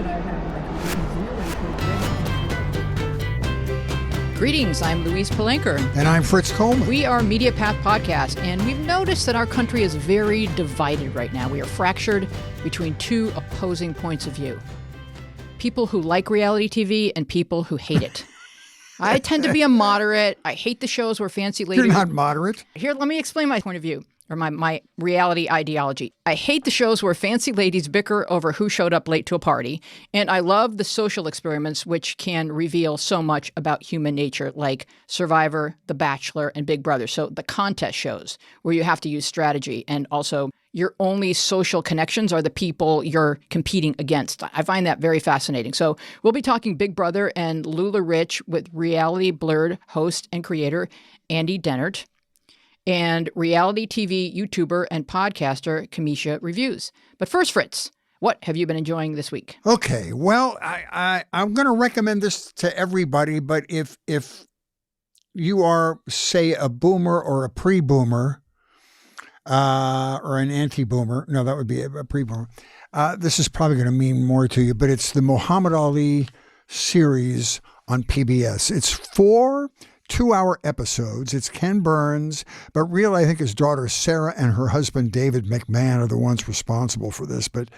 should I have Greetings, I'm Louise Palanker. And I'm Fritz Coleman. We are Media Path Podcast, and we've noticed that our country is very divided right now. We are fractured between two opposing points of view. People who like reality TV and people who hate it. I tend to be a moderate. I hate the shows where fancy ladies... You're not moderate. Here, let me explain my point of view, or my reality ideology. I hate the shows where fancy ladies bicker over who showed up late to a party, and I love the social experiments which can reveal so much about human nature, like Survivor, The Bachelor, and Big Brother. So the contest shows where you have to use strategy, and also your only social connections are the people you're competing against. I find that very fascinating. So we'll be talking Big Brother and LulaRich with Reality Blurred host and creator Andy Dehnart, and reality TV YouTuber and podcaster Cameshia Reviews. But first, Fritz, what have you been enjoying this week? Okay, well, I'm going to recommend this to everybody, but if you are, say, a boomer or a pre-boomer, or an anti-boomer, no, that would be a pre-boomer, this is probably going to mean more to you, but it's the Muhammad Ali series on PBS. It's 4 2-hour episodes. It's Ken Burns, but really I think his daughter Sarah and her husband David McMahon are the ones responsible for this. But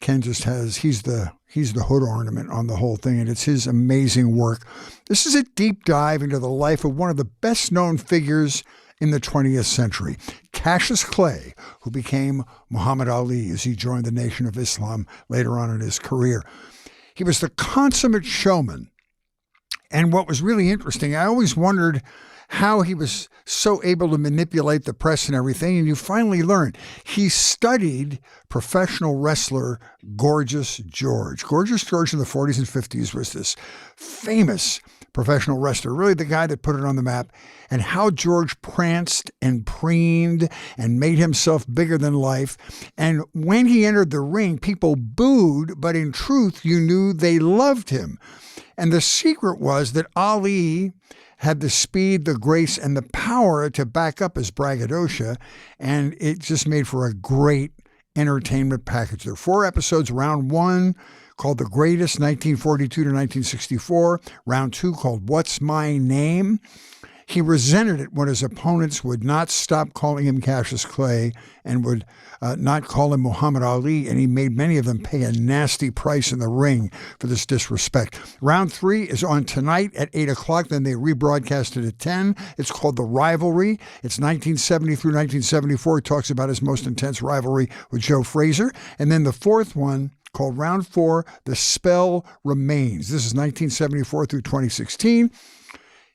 Ken just he's the hood ornament on the whole thing, and it's his amazing work. This is a deep dive into the life of one of the best known figures in the 20th century, Cassius Clay, who became Muhammad Ali as he joined the Nation of Islam later on in his career. He was the consummate showman. And what was really interesting, I always wondered how he was so able to manipulate the press and everything. And you finally learn he studied professional wrestler Gorgeous George. Gorgeous George in the 40s and 50s was this famous professional wrestler, really the guy that put it on the map, and how George pranced and preened and made himself bigger than life. And when he entered the ring, people booed, but in truth, you knew they loved him. And the secret was that Ali had the speed, the grace, and the power to back up his braggadocio, and it just made for a great entertainment package. There are 4 episodes. Round 1 called The Greatest, 1942 to 1964. Round 2 called What's My Name? He resented it when his opponents would not stop calling him Cassius Clay and would not call him Muhammad Ali, and he made many of them pay a nasty price in the ring for this disrespect. Round 3 is on tonight at 8 o'clock. Then they rebroadcast it at 10. It's called The Rivalry. It's 1970 through 1974. It talks about his most intense rivalry with Joe Frazier. And then the 4th one, called Round 4, The Spell Remains. This is 1974 through 2016.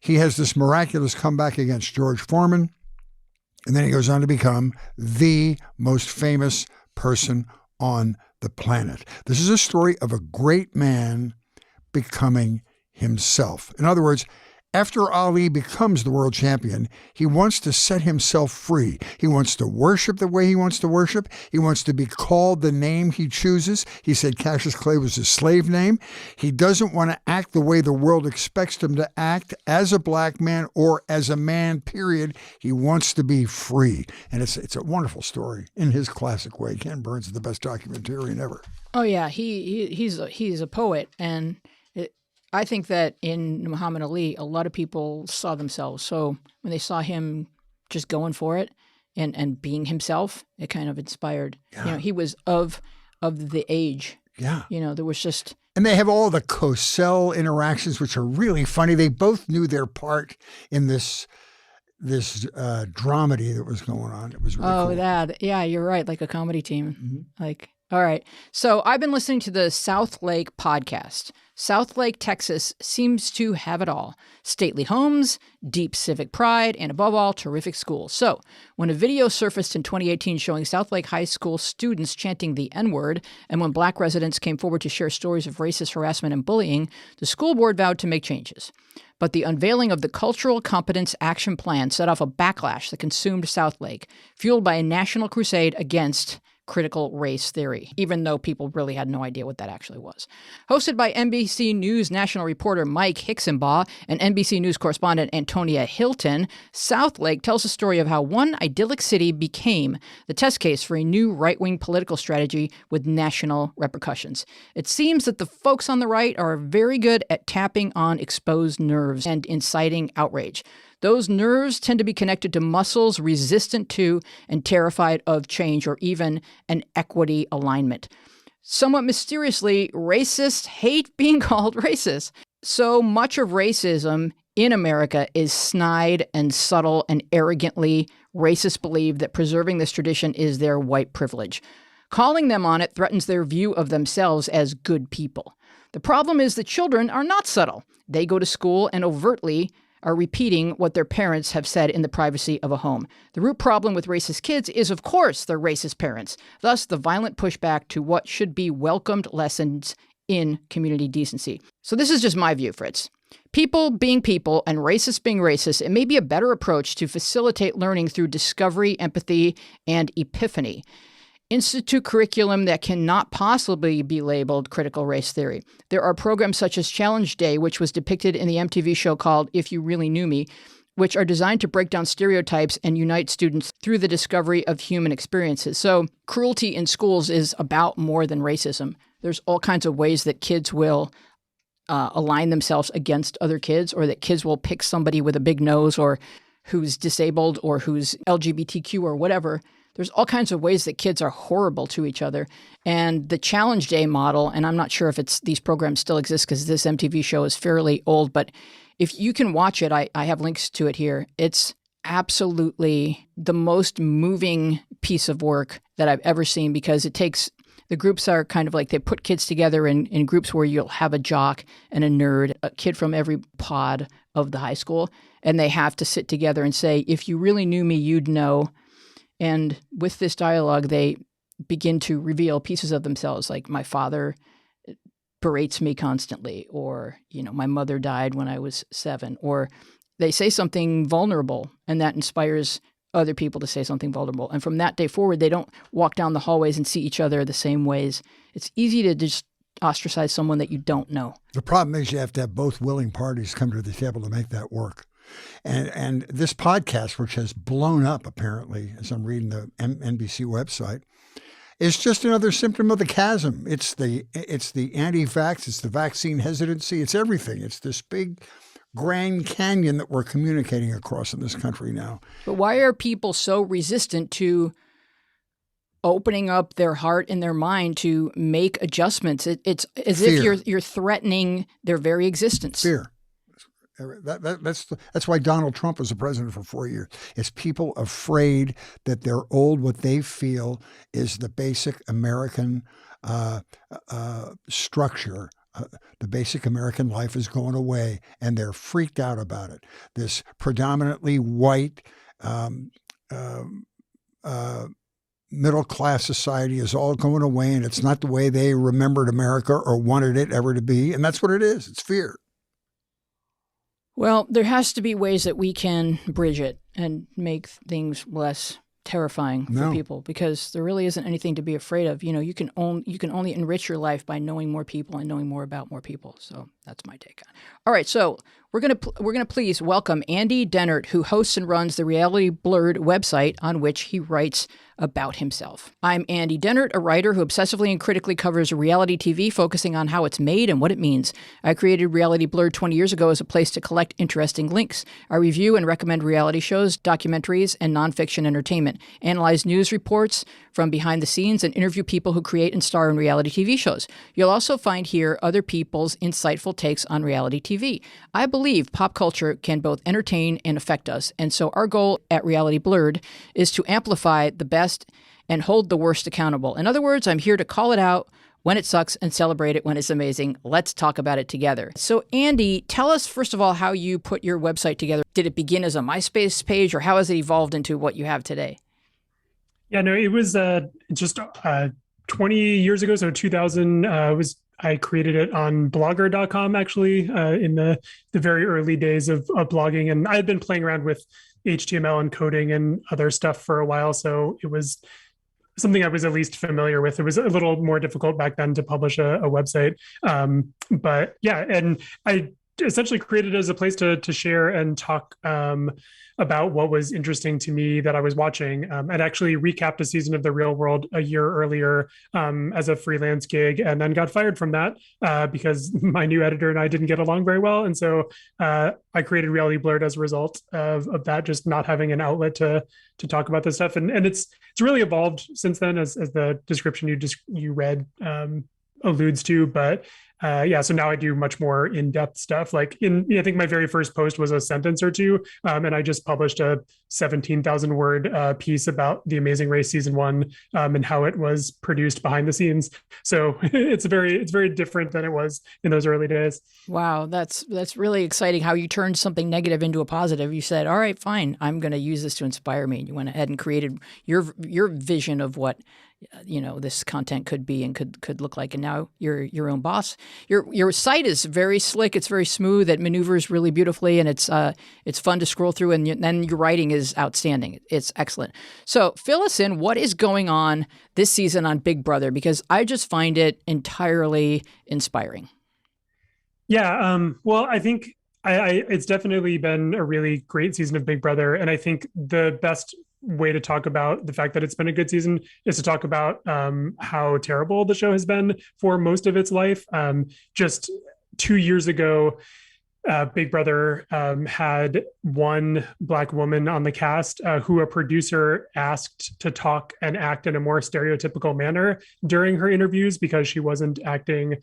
He has this miraculous comeback against George Foreman, and then he goes on to become the most famous person on the planet. This is a story of a great man becoming himself. In other words, after Ali becomes the world champion, he wants to set himself free. He wants to worship the way he wants to worship. He wants to be called the name he chooses. He said Cassius Clay was his slave name. He doesn't want to act the way the world expects him to act as a black man or as a man, period. He wants to be free. And it's a wonderful story in his classic way. Ken Burns is the best documentarian ever. Oh, yeah. He's a poet, and I think that in Muhammad Ali, a lot of people saw themselves. So when they saw him just going for it and being himself, it kind of inspired. Yeah. You know, he was of the age. Yeah. You know, there was just... And they have all the Cosell interactions, which are really funny. They both knew their part in this dramedy that was going on. It was really cool. Yeah, you're right. Like a comedy team. Mm-hmm. All right. So I've been listening to the Southlake Podcast. Southlake, Texas seems to have it all. Stately homes, deep civic pride, and above all, terrific schools. So when a video surfaced in 2018 showing Southlake High School students chanting the N-word, and when black residents came forward to share stories of racist harassment and bullying, the school board vowed to make changes. But the unveiling of the Cultural Competence Action Plan set off a backlash that consumed Southlake, fueled by a national crusade against critical race theory, even though people really had no idea what that actually was. Hosted by NBC News national reporter Mike Hixenbaugh and NBC News correspondent Antonia Hilton, Southlake tells the story of how one idyllic city became the test case for a new right-wing political strategy with national repercussions. It seems that the folks on the right are very good at tapping on exposed nerves and inciting outrage. Those nerves tend to be connected to muscles resistant to and terrified of change or even an equity alignment. Somewhat mysteriously, racists hate being called racist. So much of racism in America is snide and subtle and arrogantly racists believe that preserving this tradition is their white privilege. Calling them on it threatens their view of themselves as good people. The problem is that children are not subtle. They go to school and overtly are repeating what their parents have said in the privacy of a home. The root problem with racist kids is, of course, their racist parents, thus the violent pushback to what should be welcomed lessons in community decency. So this is just my view, Fritz. People being people and racists being racist, it may be a better approach to facilitate learning through discovery, empathy, and epiphany. Institute curriculum that cannot possibly be labeled critical race theory. There are programs such as Challenge Day, which was depicted in the MTV show called If You Really Knew Me, which are designed to break down stereotypes and unite students through the discovery of human experiences. So cruelty in schools is about more than racism. There's all kinds of ways that kids will align themselves against other kids, or that kids will pick somebody with a big nose or who's disabled or who's LGBTQ or whatever. There's all kinds of ways that kids are horrible to each other. And the Challenge Day model, and I'm not sure if these programs still exist because this MTV show is fairly old, but if you can watch it, I have links to it here. It's absolutely the most moving piece of work that I've ever seen, because it takes, the groups are kind of like they put kids together in groups where you'll have a jock and a nerd, a kid from every pod of the high school, and they have to sit together and say, if you really knew me, you'd know. And with this dialogue, they begin to reveal pieces of themselves, like my father berates me constantly, or, my mother died when I was 7, or they say something vulnerable, and that inspires other people to say something vulnerable. And from that day forward, they don't walk down the hallways and see each other the same ways. It's easy to just ostracize someone that you don't know. The problem is you have to have both willing parties come to the table to make that work. And this podcast, which has blown up apparently, as I'm reading the NBC website, is just another symptom of the chasm. It's the anti-vax, it's the vaccine hesitancy, it's everything. It's this big Grand Canyon that we're communicating across in this country now. But why are people so resistant to opening up their heart and their mind to make adjustments? It's as Fear. if you're threatening their very existence. Fear. That's why Donald Trump was the president for 4 years. It's people afraid that they're old. What they feel is the basic American structure. The basic American life is going away, and they're freaked out about it. This predominantly white middle-class society is all going away, and it's not the way they remembered America or wanted it ever to be. And that's what it is. It's fear. Well, there has to be ways that we can bridge it and make things less terrifying for people, because there really isn't anything to be afraid of. You can only enrich your life by knowing more people and knowing more about more people. So that's my take on it. All right, so we're gonna please welcome Andy Dehnart, who hosts and runs the Reality Blurred website, on which he writes about himself. I'm Andy Dehnart, a writer who obsessively and critically covers reality TV, focusing on how it's made and what it means. I created Reality Blurred 20 years ago as a place to collect interesting links. I review and recommend reality shows, documentaries, and nonfiction entertainment, analyze news reports from behind the scenes, and interview people who create and star in reality TV shows. You'll also find here other people's insightful takes on reality TV. I believe pop culture can both entertain and affect us, and so our goal at Reality Blurred is to amplify the best and hold the worst accountable. In other words, I'm here to call it out when it sucks and celebrate it when it's amazing. Let's talk about it together. So Andy, tell us first of all how you put your website together. Did it begin as a MySpace page, or how has it evolved into what you have today? Yeah, no, it was just 20 years ago. So 2000 I created it on blogger.com, actually, in the very early days of blogging. And I had been playing around with HTML and coding and other stuff for a while. So it was something I was at least familiar with. It was a little more difficult back then to publish a website. But yeah, and I essentially created it as a place to share and talk about what was interesting to me that I was watching. I'd actually recapped a season of The Real World a year earlier as a freelance gig, and then got fired from that because my new editor and I didn't get along very well. And so I created Reality Blurred as a result of that, just not having an outlet to talk about this stuff. And it's really evolved since then, as the description you read alludes to. But yeah, so now I do much more in-depth stuff. Like I think my very first post was a sentence or two, and I just published a 17,000 word piece about The Amazing Race season 1 and how it was produced behind the scenes. So it's very different than it was in those early days. Wow, that's really exciting how you turned something negative into a positive. You said, "All right, fine, I'm going to use this to inspire me," and you went ahead and created your vision of what this content could be and could look like. And now you're your own boss. Your site is very slick. It's very smooth. It maneuvers really beautifully, and it's fun to scroll through. And then your writing is outstanding. It's excellent. So fill us in. What is going on this season on Big Brother? Because I just find it entirely inspiring. Yeah. Well, I think it's definitely been a really great season of Big Brother, and I think the best way to talk about the fact that it's been a good season is to talk about how terrible the show has been for most of its life. Just 2 years ago, Big Brother had one Black woman on the cast who a producer asked to talk and act in a more stereotypical manner during her interviews because she wasn't acting,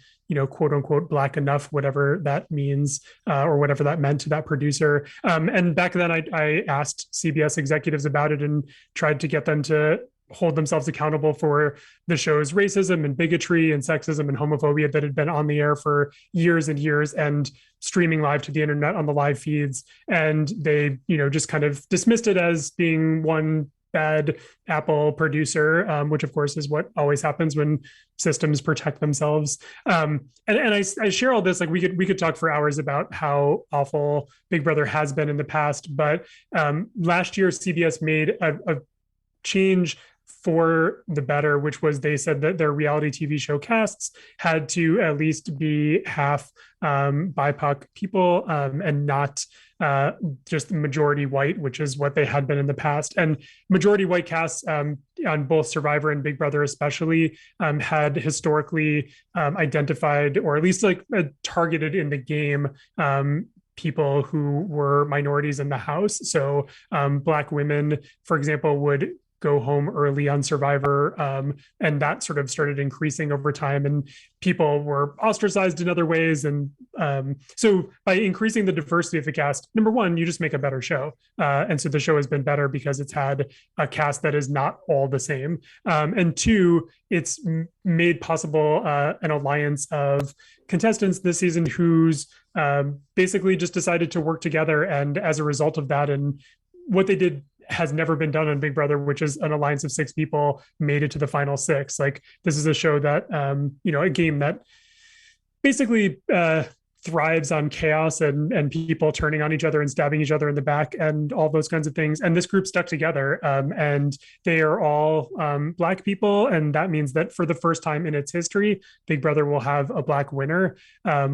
quote unquote, Black enough, whatever that means, or whatever that meant to that producer. And back then I asked CBS executives about it and tried to get them to hold themselves accountable for the show's racism and bigotry and sexism and homophobia that had been on the air for years and years and streaming live to the internet on the live feeds. And they, just kind of dismissed it as being one bad Apple producer, which of course is what always happens when systems protect themselves. And I share all this, like we could talk for hours about how awful Big Brother has been in the past. But last year, CBS made a change for the better, which was they said that their reality TV show casts had to at least be half BIPOC people and not just majority white, which is what they had been in the past. And majority white casts on both Survivor and Big Brother especially had historically identified, or at least targeted in the game, people who were minorities in the house. So Black women, for example, would go home early on Survivor. And that sort of started increasing over time, and people were ostracized in other ways. And so by increasing the diversity of the cast, number one, you just make a better show. And so the show has been better because it's had a cast that is not all the same. And two, it's made possible an alliance of contestants this season who's basically just decided to work together. And as a result of that, and what they did has never been done on Big Brother, which is an alliance of 6 people made it to the final 6. Like, this is a show that, a game that basically thrives on chaos and people turning on each other and stabbing each other in the back and all those kinds of things. And this group stuck together, and they are all Black people. And that means that for the first time in its history, Big Brother will have a Black winner,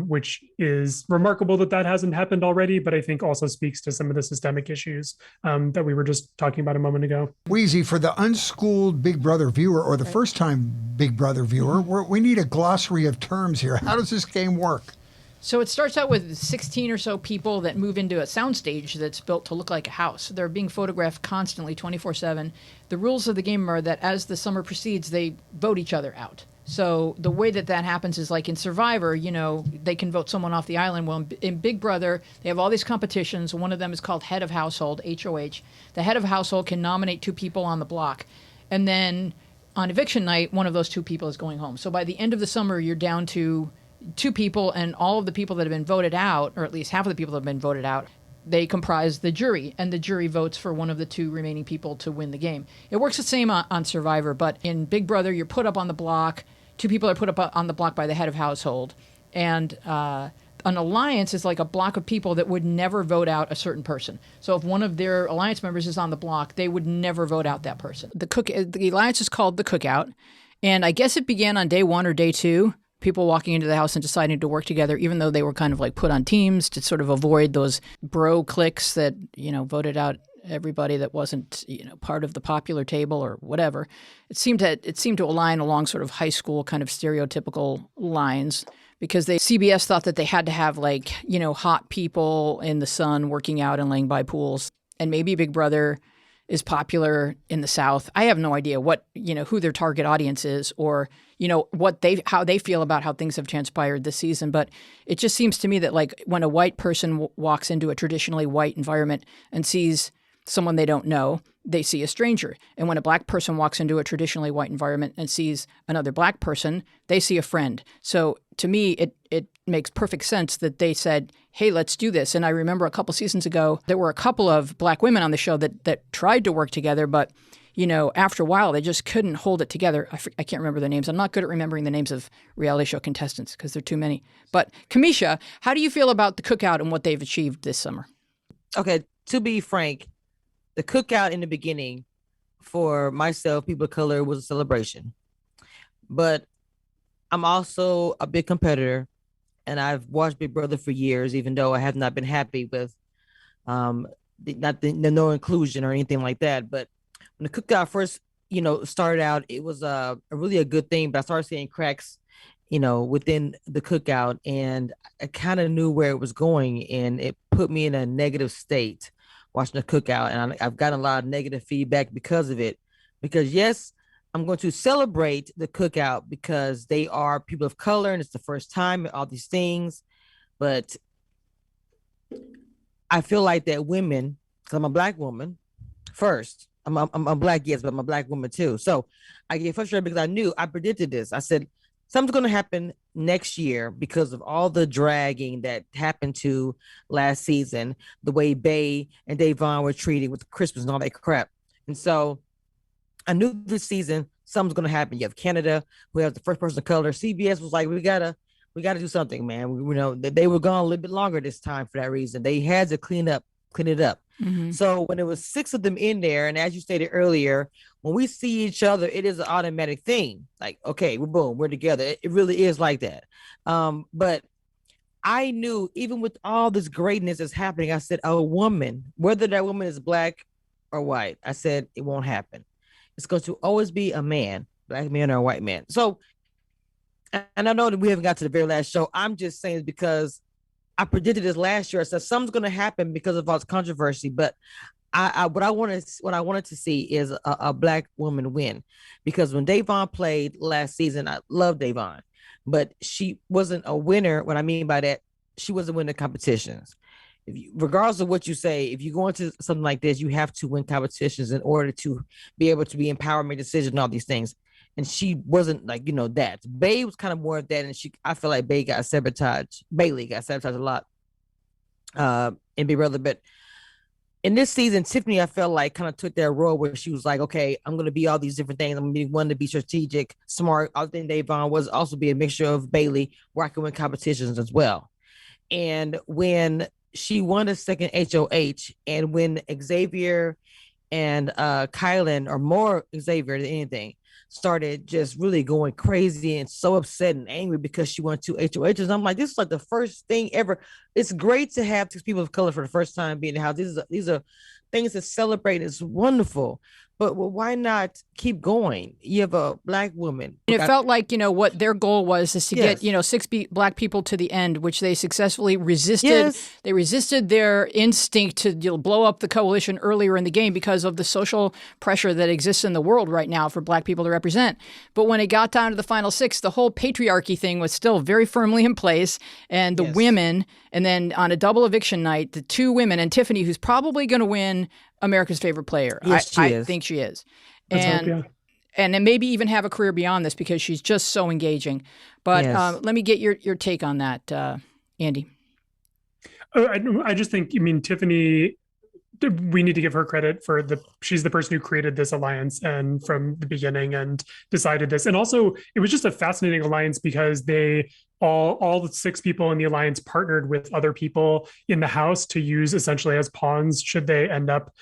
which is remarkable that hasn't happened already, but I think also speaks to some of the systemic issues that we were just talking about a moment ago. Weezy, for the unschooled Big Brother viewer or the first time Big Brother viewer, we need a glossary of terms here. How does this game work? So it starts out with 16 or so people that move into a soundstage that's built to look like a house. They're being photographed constantly, 24/7. The rules of the game are that as the summer proceeds, they vote each other out. So the way that happens is like in Survivor, they can vote someone off the island. Well, in Big Brother, they have all these competitions. One of them is called Head of Household, HOH. The head of household can nominate 2 people on the block. And then on eviction night, one of those 2 people is going home. So by the end of the summer, you're down to 2 people, and all of the people that have been voted out, or at least half of the people that have been voted out, they comprise the jury, and the jury votes for one of the 2 remaining people to win the game. It works the same on Survivor, but in Big Brother, you're put up on the block. 2 people are put up on the block by the head of household, and an alliance is like a block of people that would never vote out a certain person. So if one of their alliance members is on the block, they would never vote out that person. The alliance is called the Cookout, and I guess it began on day 1 or day 2. People walking into the house and deciding to work together, even though they were kind of like put on teams to sort of avoid those bro cliques that, voted out everybody that wasn't, part of the popular table or whatever. It seemed to align along sort of high school kind of stereotypical lines, because CBS thought that they had to have hot people in the sun working out and laying by pools. And maybe Big Brother is popular in the South. I have no idea what, who their target audience is, or, how they feel about how things have transpired this season. But it just seems to me that when a white person walks into a traditionally white environment and sees someone they don't know, they see a stranger. And when a black person walks into a traditionally white environment and sees another black person, they see a friend. So to me, it makes perfect sense that they said, hey, let's do this. And I remember a couple seasons ago, there were a couple of black women on the show that tried to work together, but after a while, they just couldn't hold it together. I can't remember their names. I'm not good at remembering the names of reality show contestants because there are too many. But Cameshia, how do you feel about the Cookout and what they've achieved this summer? Okay, to be frank, the Cookout in the beginning for myself, people of color, was a celebration. But I'm also a big competitor, and I've watched Big Brother for years, even though I have not been happy with the no inclusion or anything like that. But when the Cookout first, started out, it was really a good thing. But I started seeing cracks, within the Cookout, and I kind of knew where it was going, and it put me in a negative state watching the Cookout, and I've gotten a lot of negative feedback because of it. Because yes, I'm going to celebrate the Cookout because they are people of color and it's the first time and all these things. But I feel like that women, because I'm a black woman first. I'm black, yes, but I'm a black woman too. So I get frustrated because I predicted this. I said, something's going to happen next year because of all the dragging that happened to last season, the way Bay and Davon were treated with Christmas and all that crap. And so I knew this season something's going to happen. You have Canada, who have the first person of color. CBS was like, we gotta do something, man. They were gone a little bit longer this time for that reason. They had to clean it up. Mm-hmm. So when it was 6 of them in there, and as you stated earlier, when we see each other, it is an automatic thing. Like, okay, we're together. It really is like that. But I knew, even with all this greatness that's happening, I said, a woman, whether that woman is black or white, I said, it won't happen. It's going to always be a man, black man or a white man. So, and I know that we haven't got to the very last show. I'm just saying because I predicted this last year. I said something's going to happen because of all this controversy. But what I wanted to see is a black woman win, because when Davon played last season, I love Davon, but she wasn't a winner. What I mean by that, she wasn't winning competitions. Regardless of what you say, if you go into something like this, you have to win competitions in order to be able to be empowered, make decisions, and all these things. And she wasn't that. Bae was kind of more of that, and I feel like Bailey got sabotaged a lot in Big Brother. But in this season, Tiffany, I felt like, kind of took that role where she was like, okay, I'm going to be all these different things. I'm going to be one to be strategic, smart. I think Davon was also be a mixture of Bailey, where I can win competitions as well. And when she won the second HOH, and when Xavier and Kylan, or more Xavier than anything, started just really going crazy and so upset and angry because she won 2 HOHs. I'm like, this is like the first thing ever. It's great to have 2 people of color for the first time being in the house. These are things to celebrate. It's wonderful. But why not keep going? You have a black woman. And it felt like, what their goal was is to get, 6 black people to the end, which they successfully resisted. Yes. They resisted their instinct to blow up the coalition earlier in the game because of the social pressure that exists in the world right now for black people to represent. But when it got down to the final 6, the whole patriarchy thing was still very firmly in place. And the women, and then on a double eviction night, the 2 women, and Tiffany, who's probably going to win America's favorite player. Yes, I think she is. And then maybe even have a career beyond this because she's just so engaging. But let me get your take on that, Andy. I just think, Tiffany, we need to give her credit for she's the person who created this alliance and from the beginning and decided this. And also it was just a fascinating alliance because they all the 6 people in the alliance partnered with other people in the house to use essentially as pawns should they end up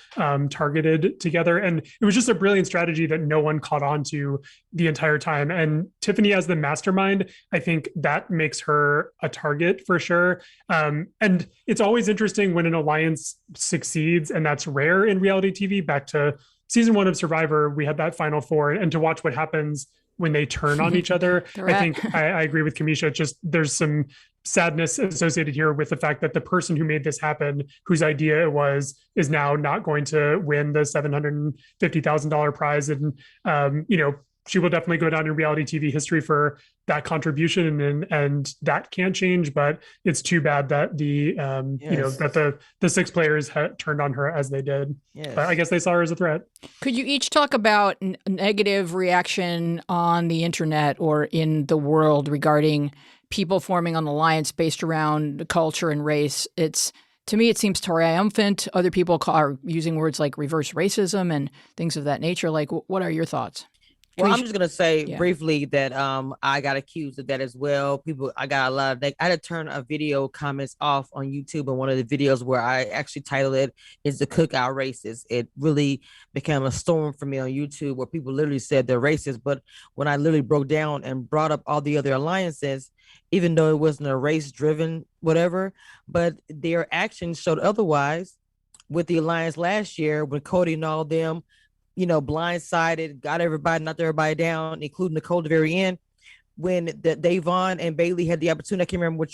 targeted together. And it was just a brilliant strategy that no one caught on to the entire time. And Tiffany as the mastermind, I think that makes her a target for sure. And it's always interesting when an alliance succeeds, and that's rare in reality TV. Back to season 1 of Survivor, we had that final 4, and to watch what happens when they turn on each other. I think I agree with Cameshia. Just there's some sadness associated here with the fact that the person who made this happen, whose idea it was, is now not going to win the $750,000 prize. And, she will definitely go down in reality TV history for that contribution, and that can't change. But it's too bad that that the 6 players turned on her as they did. Yes. But I guess they saw her as a threat. Could you each talk about negative reaction on the internet or in the world regarding people forming an alliance based around culture and race? To me, it seems triumphant. Other people are using words like reverse racism and things of that nature. Like, what are your thoughts? Well, I'm just going to say briefly that I got accused of that as well. I got a lot of, I had to turn a video comments off on YouTube, and one of the videos where I actually titled it is the Cookout Racist. It really became a storm for me on YouTube where people literally said they're racist. But when I literally broke down and brought up all the other alliances, even though it wasn't a race driven, whatever, but their actions showed otherwise with the alliance last year when Cody and all them, blindsided, got everybody, knocked everybody down, including Nicole at the very end. When Davon and Bailey had the opportunity, I can't remember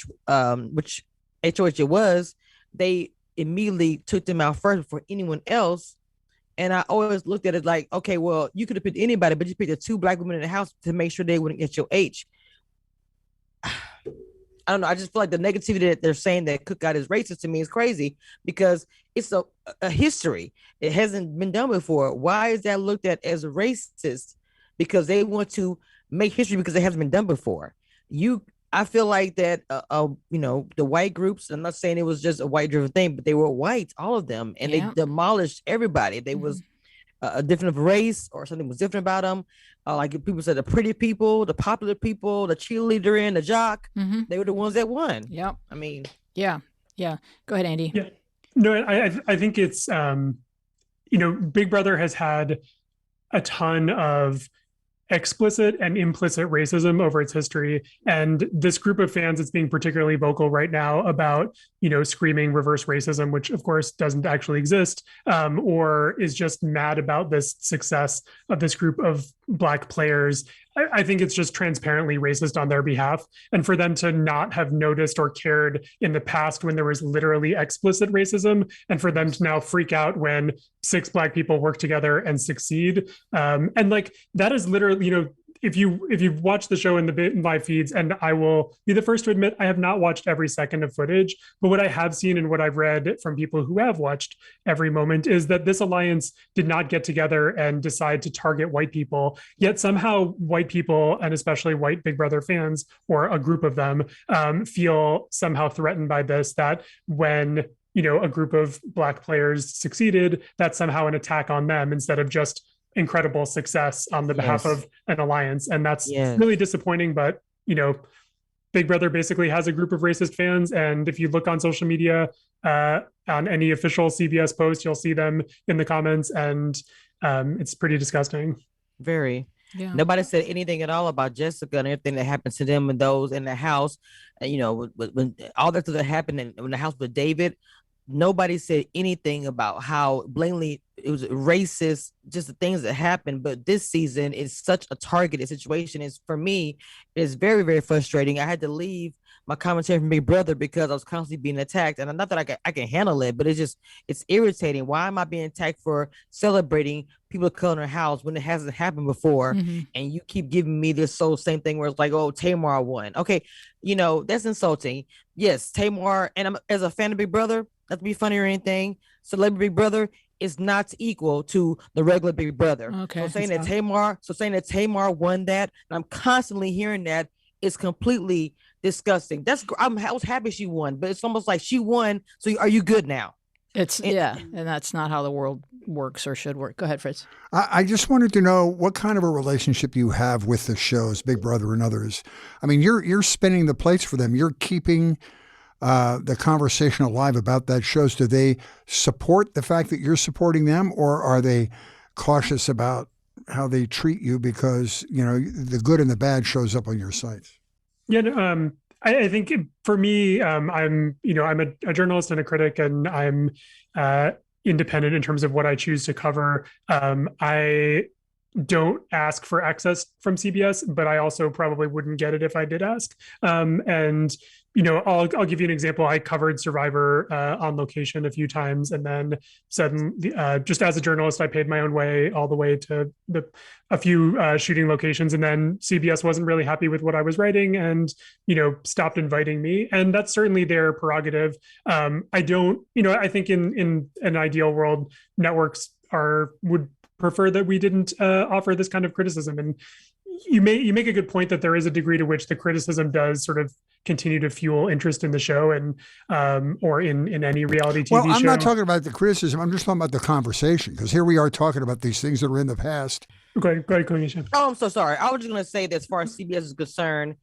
which HOH it was, they immediately took them out first before anyone else. And I always looked at it like, okay, well, you could have picked anybody, but you picked the 2 Black women in the house to make sure they wouldn't get your H. I don't know. I just feel like the negativity that they're saying that Cookout is racist to me is crazy because it's a history. It hasn't been done before. Why is that looked at as racist? Because they want to make history because it hasn't been done before. I feel like that, the white groups, I'm not saying it was just a white driven thing, but they were white, all of them, and they demolished everybody. They was a different race or something was different about them. Like people said, the pretty people, the popular people, the cheerleader and the jock, they were the ones that won. Yeah. I mean, yeah. Go ahead, Andy. Yeah. No, I think it's, Big Brother has had a ton of explicit and implicit racism over its history. And this group of fans is being particularly vocal right now about, screaming reverse racism, which of course doesn't actually exist, or is just mad about this success of this group of Black players. I think it's just transparently racist on their behalf. And for them to not have noticed or cared in the past when there was literally explicit racism, and for them to now freak out when 6 Black people work together and succeed. And like, that is literally, if you've watched the show in live feeds, and I will be the first to admit, I have not watched every second of footage, but what I have seen and what I've read from people who have watched every moment is that this alliance did not get together and decide to target white people, yet somehow white people, and especially white Big Brother fans, or a group of them, feel somehow threatened by this, that when a group of Black players succeeded, that's somehow an attack on them instead of just incredible success on the behalf of an alliance. And that's really disappointing. But, Big Brother basically has a group of racist fans. And if you look on social media, on any official CBS post, you'll see them in the comments. And it's pretty disgusting. Very. Yeah. Nobody said anything at all about Jessica and everything that happened to them and those in the house. And, when all that happened in the house with David, nobody said anything about how blatantly it was racist, just the things that happened. But this season is such a targeted situation. For me, it's very, very frustrating. I had to leave my commentary from Big Brother because I was constantly being attacked. And not that I can handle it, but it's irritating. Why am I being attacked for celebrating people of color in their house when it hasn't happened before? And you keep giving me this same thing where it's like, oh, Tamar won. Okay, that's insulting. Yes, Tamar, and as a fan of Big Brother, not to be funny or anything, Celebrity Big Brother is not equal to the regular Big Brother. Okay. So saying that Tamar won that, and I'm constantly hearing that, is completely disgusting. I was happy she won, but it's almost like she won. So are you good now? And that's not how the world works or should work. Go ahead, Fritz. I just wanted to know what kind of a relationship you have with the shows, Big Brother and others. I mean, you're spinning the plates for them. You're keeping the conversation alive about that shows. Do they support the fact that you're supporting them, or are they cautious about how they treat you because, the good and the bad shows up on your sites? Yeah, I think for me, I'm a journalist and a critic, and I'm independent in terms of what I choose to cover. I don't ask for access from CBS, but I also probably wouldn't get it if I did ask. And I'll give you an example. I covered Survivor on location a few times, and then suddenly, just as a journalist, I paid my own way all the way to a few shooting locations, and then CBS wasn't really happy with what I was writing, and stopped inviting me. And that's certainly their prerogative. I don't, I think in an ideal world, networks would prefer that we didn't offer this kind of criticism. And you make a good point that there is a degree to which the criticism does sort of continue to fuel interest in the show and or in any reality TV show. Well, I'm not talking about the criticism. I'm just talking about the conversation, because here we are talking about these things that are in the past. Go ahead, Cameshia. Oh, I'm so sorry. I was just going to say that as far as CBS is concerned,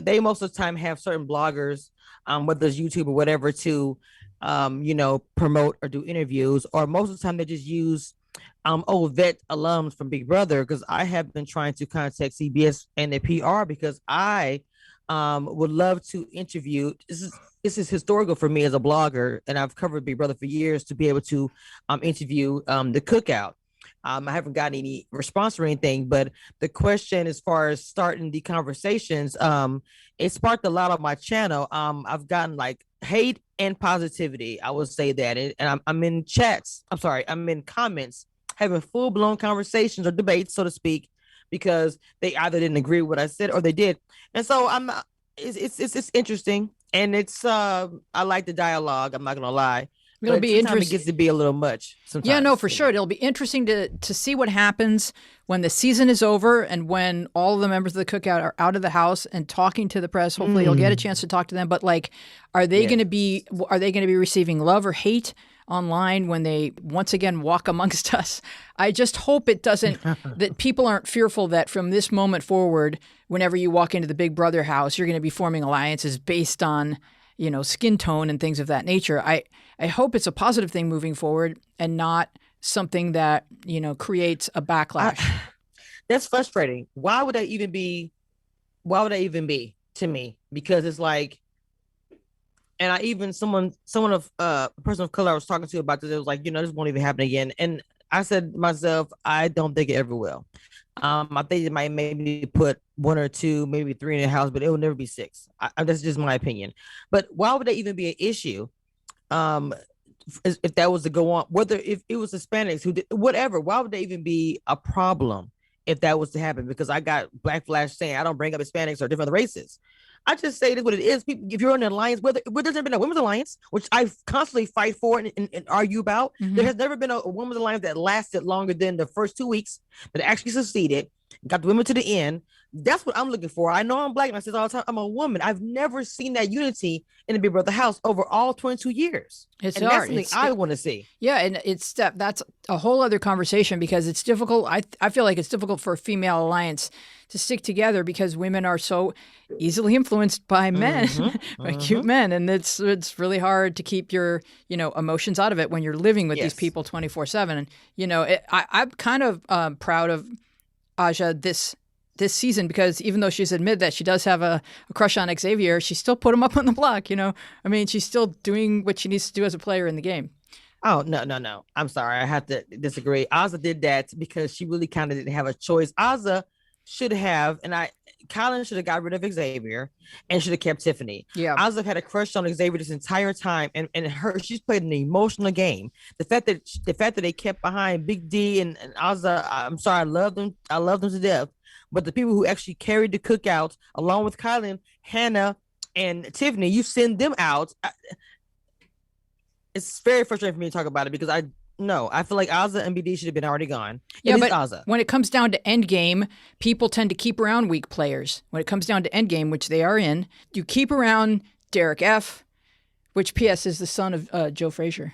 they most of the time have certain bloggers, whether it's YouTube or whatever, to, promote or do interviews, or most of the time they just use vet alums from Big Brother, because I have been trying to contact CBS and their PR because I would love to interview. This is historical for me as a blogger, and I've covered Big Brother for years, to be able to interview the Cookout. I haven't gotten any response or anything, but the question as far as starting the conversations, it sparked a lot on my channel. I've gotten like hate and positivity, I would say that, and I'm in chats. I'm in comments having full-blown conversations or debates, so to speak, because they either didn't agree with what I said or they did. And so it's interesting, and it's I like the dialogue, I'm not gonna lie. It'll be interesting. It gets to be a little much sometimes. Yeah, no, for sure. It'll be interesting to see what happens when the season is over and when all of the members of the Cookout are out of the house and talking to the press. Hopefully you'll get a chance to talk to them. But are they going to be receiving love or hate online when they once again walk amongst us? I just hope it doesn't, that people aren't fearful that from this moment forward, whenever you walk into the Big Brother house, you're going to be forming alliances based on, skin tone and things of that nature. I hope it's a positive thing moving forward and not something that, creates a backlash. That's frustrating. Why would that even be to me? Because it's like, and I even a person of color I was talking to about this, it was like, this won't even happen again. And I said to myself, I don't think it ever will. I think it might maybe put 1 or 2, maybe 3 in the house, but it will never be 6. That's just my opinion. But why would that even be an issue? If that was to go on, whether if it was Hispanics who did whatever, why would there even be a problem if that was to happen? Because I got Black Flash saying I don't bring up Hispanics or different races. I just say it is what it is. People, if you're in an alliance, where there's never been a women's alliance, which I constantly fight for and argue about, there has never been a women's alliance that lasted longer than the first 2 weeks, that actually succeeded, got the women to the end. That's what I'm looking for. I know I'm Black, and I say all the time, I'm a woman. I've never seen that unity in the Big Brother house over all 22 years. That's something I want to see. Yeah, and that's a whole other conversation, because it's difficult. I feel like it's difficult for a female alliance to stick together because women are so easily influenced by men, by cute men, and it's really hard to keep your emotions out of it when you're living with these people 24/7. And I'm kind of proud of Aja this season, because even though she's admitted that she does have a crush on Xavier, she still put him up on the block. I mean, she's still doing what she needs to do as a player in the game. Oh, no. I'm sorry. I have to disagree. Aza did that because she really kind of didn't have a choice. Aza should have, Colin should have got rid of Xavier and should have kept Tiffany. Yeah. Aza had a crush on Xavier this entire time, and she's played an emotional game. The fact that they kept behind Big D and Aza, I'm sorry, I love them to death. But the people who actually carried the Cookout, along with Kylan, Hannah, and Tiffany, you send them out. It's very frustrating for me to talk about it, because I feel like Aza and BD should have been already gone. Yeah, but Aza. When it comes down to Endgame, people tend to keep around weak players. When it comes down to Endgame, which they are in, you keep around Derek F., which, P.S., is the son of Joe Frazier.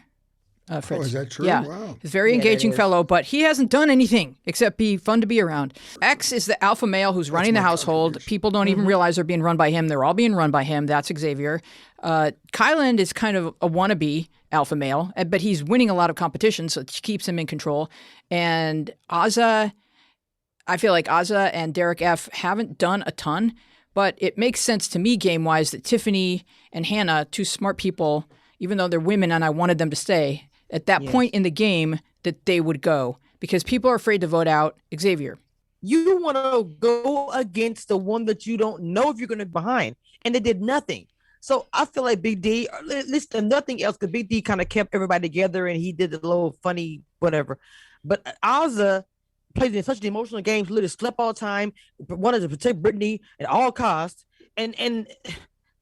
Fritz. Oh, is that true? Yeah. Wow. He's a very engaging that is. fellow, but he hasn't done anything except be fun to be around. X is the alpha male who's running the my household. contribution. People don't even realize they're being run by him. They're all being run by him. That's Xavier. Kyland is kind of a wannabe alpha male, but he's winning a lot of competition, so it keeps him in control. And Azza, I feel like Azza and Derek F haven't done a ton, but it makes sense to me game-wise that Tiffany and Hannah, two smart people, even though they're women and I wanted them to stay, at that point in the game that they would go because people are afraid to vote out Xavier. You want to go against the one that you don't know if you're going to be behind, and they did nothing. So I feel like Big D, or at least if nothing else, because Big D kind of kept everybody together and he did the little funny whatever. But Azza played in such an emotional game, literally slept all the time, wanted to protect Brittany at all costs, and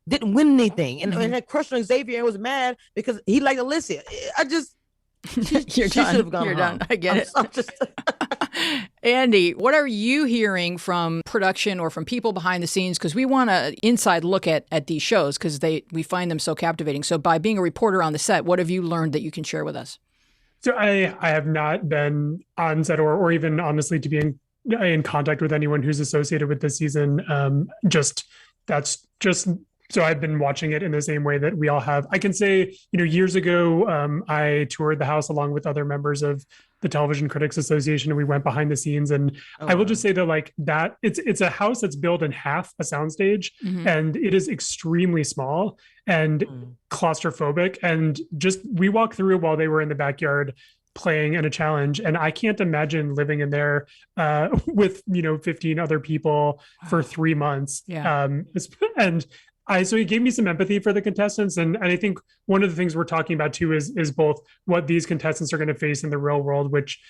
didn't win anything. And had crushed on Xavier and was mad because he liked Alyssa. I just You're she done. should have gone You're home. done. I get it. I'm just Andy, what are you hearing from production or from people behind the scenes? Because we want an inside look at these shows because we find them so captivating. So by being a reporter on the set, what have you learned that you can share with us? So I have not been on set or even honestly to be in contact with anyone who's associated with this season. That's just so I've been watching it in the same way that we all have. I can say, years ago, I toured the house along with other members of the Television Critics Association, and we went behind the scenes. And I will just say that it's a house that's built in half a soundstage, and it is extremely small and claustrophobic. And just we walked through while they were in the backyard playing in a challenge, and I can't imagine living in there with 15 other people for 3 months. So he gave me some empathy for the contestants. And I think one of the things we're talking about too is both what these contestants are going to face in the real world, which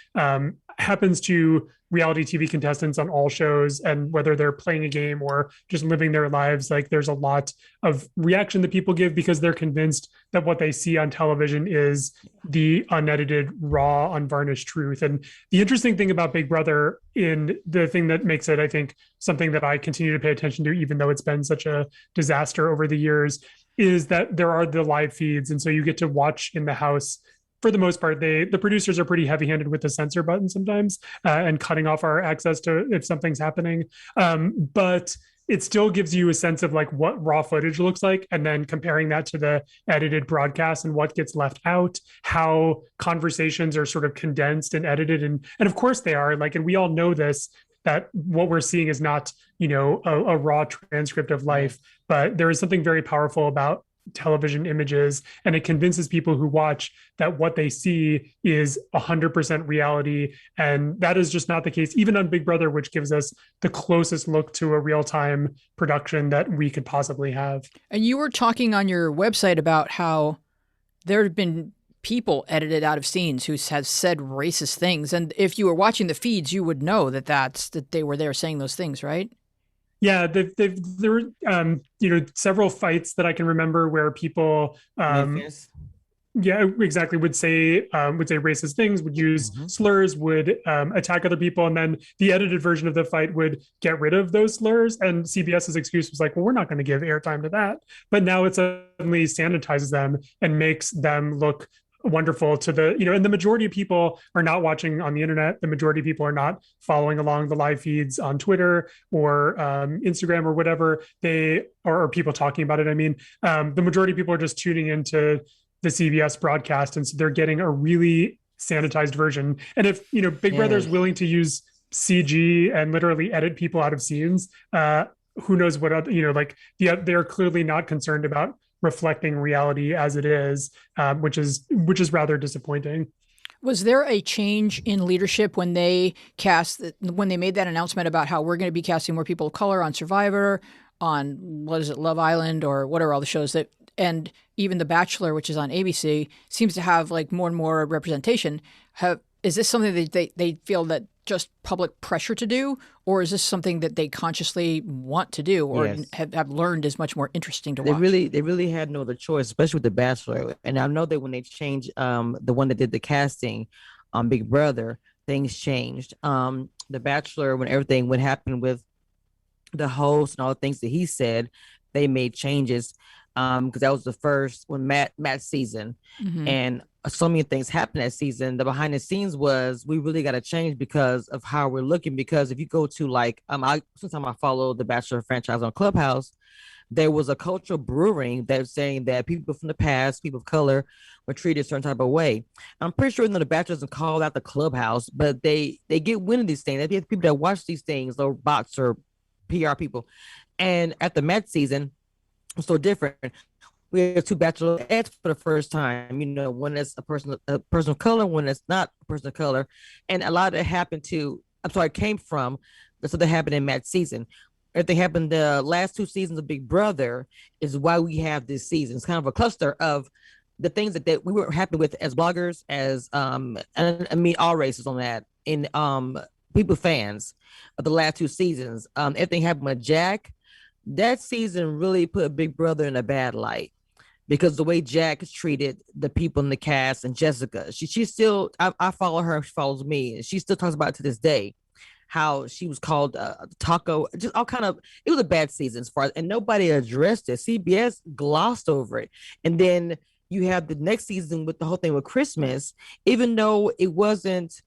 happens to reality TV contestants on all shows, and whether they're playing a game or just living their lives. Like there's a lot of reaction that people give because they're convinced that what they see on television is the unedited, raw, unvarnished truth. And the interesting thing about Big Brother, in the thing that makes it, I think, something that I continue to pay attention to, even though it's been such a disaster over the years, is that there are the live feeds. And so you get to watch in the house. For the most part, the producers are pretty heavy-handed with the censor button sometimes and cutting off our access to if something's happening. But it still gives you a sense of like what raw footage looks like, and then comparing that to the edited broadcast and what gets left out, how conversations are sort of condensed and edited. And of course they are, and we all know this, that what we're seeing is not, a raw transcript of life, but there is something very powerful about television images, and it convinces people who watch that what they see is 100% reality. And that is just not the case, even on Big Brother, which gives us the closest look to a real-time production that we could possibly have. And you were talking on your website about how there have been people edited out of scenes who have said racist things. And if you were watching the feeds, you would know that they were there saying those things, right? Yeah, there were several fights that I can remember where people exactly would say racist things, would use slurs, would attack other people, and then the edited version of the fight would get rid of those slurs. And CBS's excuse was like, well, we're not going to give airtime to that. But now it suddenly sanitizes them and makes them look wonderful to the, and the majority of people are not watching on the internet. The majority of people are not following along the live feeds on Twitter or Instagram or whatever or people talking about it. I mean, the majority of people are just tuning into the CBS broadcast. And so they're getting a really sanitized version. And if, Big Brother is willing to use CG and literally edit people out of scenes, who knows what other, they're clearly not concerned about reflecting reality as it is, which is rather disappointing. Was there a change in leadership when they made that announcement about how we're going to be casting more people of color on Survivor, on Love Island, or what are all the shows and even The Bachelor, which is on ABC, seems to have more and more representation. Is this something that they feel that just public pressure to do, or is this something that they consciously want to do, or have learned is much more interesting to watch? They really had no other choice, especially with The Bachelor. And I know that when they changed the one that did the casting on Big Brother, things changed. The Bachelor, when everything would happen with the host and all the things that he said, they made changes because that was the first Matt's season, and so many things happened that season. The behind the scenes was we really got to change because of how we're looking. Because if you go to like, sometimes I follow the Bachelor franchise on Clubhouse, there was a cultural brewing that was saying that people from the past, people of color, were treated a certain type of way. I'm pretty sure the Bachelor doesn't call out the Clubhouse, but they get wind of these things. They have people that watch these things, or bots or PR people. And at the Met season, it's so different. We have two bachelorettes for the first time. One that's a person of color, one that's not a person of color, and a lot of it came from. So that happened in Matt's season. Everything happened the last two seasons of Big Brother is why we have this season. It's kind of a cluster of the things that we were happy with as bloggers, as and I mean all races on that, in people fans of the last two seasons. Everything happened with Jack. That season really put Big Brother in a bad light because the way Jack treated the people in the cast, and Jessica, she still, I follow her, she follows me, and she still talks about it to this day, how she was called taco, just all kind of, it was a bad season as far as, and nobody addressed it. CBS glossed over it. And then you have the next season with the whole thing with Christmas, even though it wasn't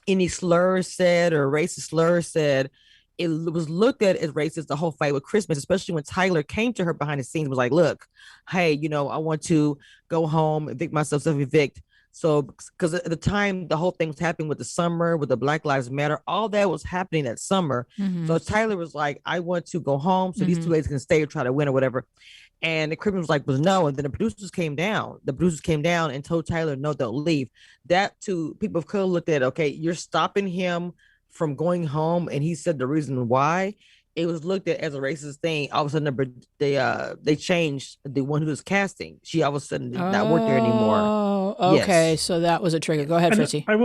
any slurs said or racist slurs said, it was looked at as racist, the whole fight with Christmas, especially when Tyler came to her behind the scenes, was like, look, hey, I want to go home, evict myself, self-evict. So, because at the time, the whole thing was happening with the summer, with the Black Lives Matter, all that was happening that summer. Mm-hmm. So Tyler was like, I want to go home so these two ladies can stay or try to win or whatever. And the Christmas was no. And then the producers came down. And told Tyler, no, they'll leave. That too, people of color looked at, okay, you're stopping him from going home, and he said the reason why. It was looked at as a racist thing. All of a sudden, they changed the one who was casting. She all of a sudden did not work there anymore. Oh, okay. Yes. So that was a trigger. Go ahead, Fritzy. I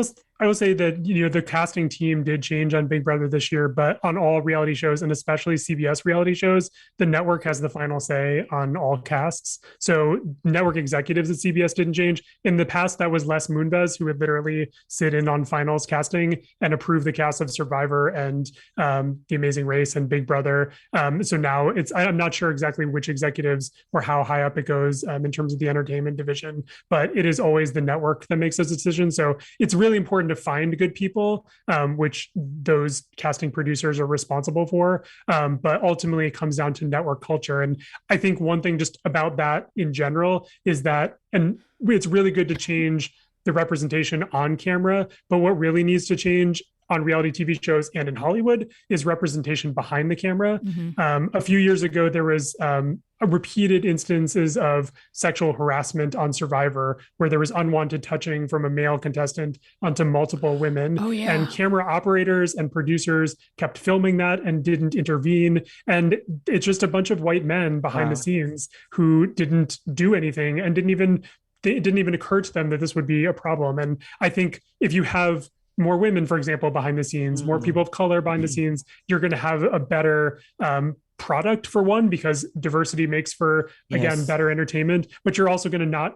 will say that the casting team did change on Big Brother this year, but on all reality shows, and especially CBS reality shows, the network has the final say on all casts. So network executives at CBS didn't change. In the past, that was Les Moonves, who would literally sit in on finals casting and approve the cast of Survivor and The Amazing Race and Big Brother. So now I'm not sure exactly which executives or how high up it goes in terms of the entertainment division, but it is always the network that makes those decisions. So it's really important to find good people, which those casting producers are responsible for. But ultimately, it comes down to network culture. And I think one thing just about that in general is that, and it's really good to change the representation on camera, but what really needs to change on reality TV shows and in Hollywood is representation behind the camera. Mm-hmm. A few years ago, there was repeated instances of sexual harassment on Survivor, where there was unwanted touching from a male contestant onto multiple women. Oh, yeah. And camera operators and producers kept filming that and didn't intervene. And it's just a bunch of white men behind the scenes who didn't do anything and it didn't even occur to them that this would be a problem. And I think if you have more women, for example, behind the scenes, more people of color behind the scenes, you're going to have a better product, for one, because diversity makes for, again, better entertainment, but you're also going to not,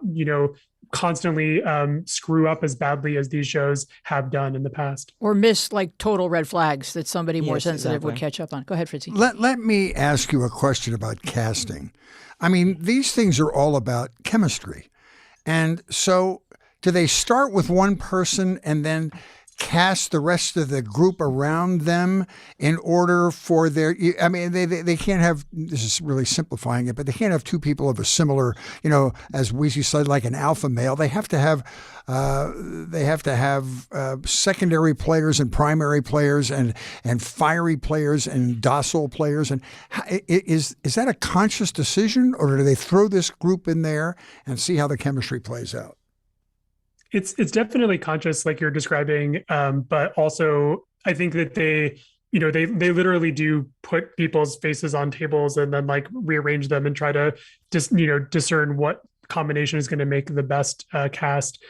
constantly screw up as badly as these shows have done in the past. Or miss like total red flags that somebody more sensitive would catch up on. Go ahead, Fritzy. Let me ask you a question about casting. I mean, these things are all about chemistry. And so do they start with one person and then cast the rest of the group around them in order for they can't have, this is really simplifying it, but they can't have two people of a similar, as Weezy said, like an alpha male. They have to have secondary players and primary players and fiery players and docile players. And is that a conscious decision, or do they throw this group in there and see how the chemistry plays out? It's definitely conscious, like you're describing, but also I think that they literally do put people's faces on tables and then like rearrange them and try to just discern what combination is going to make the best cast.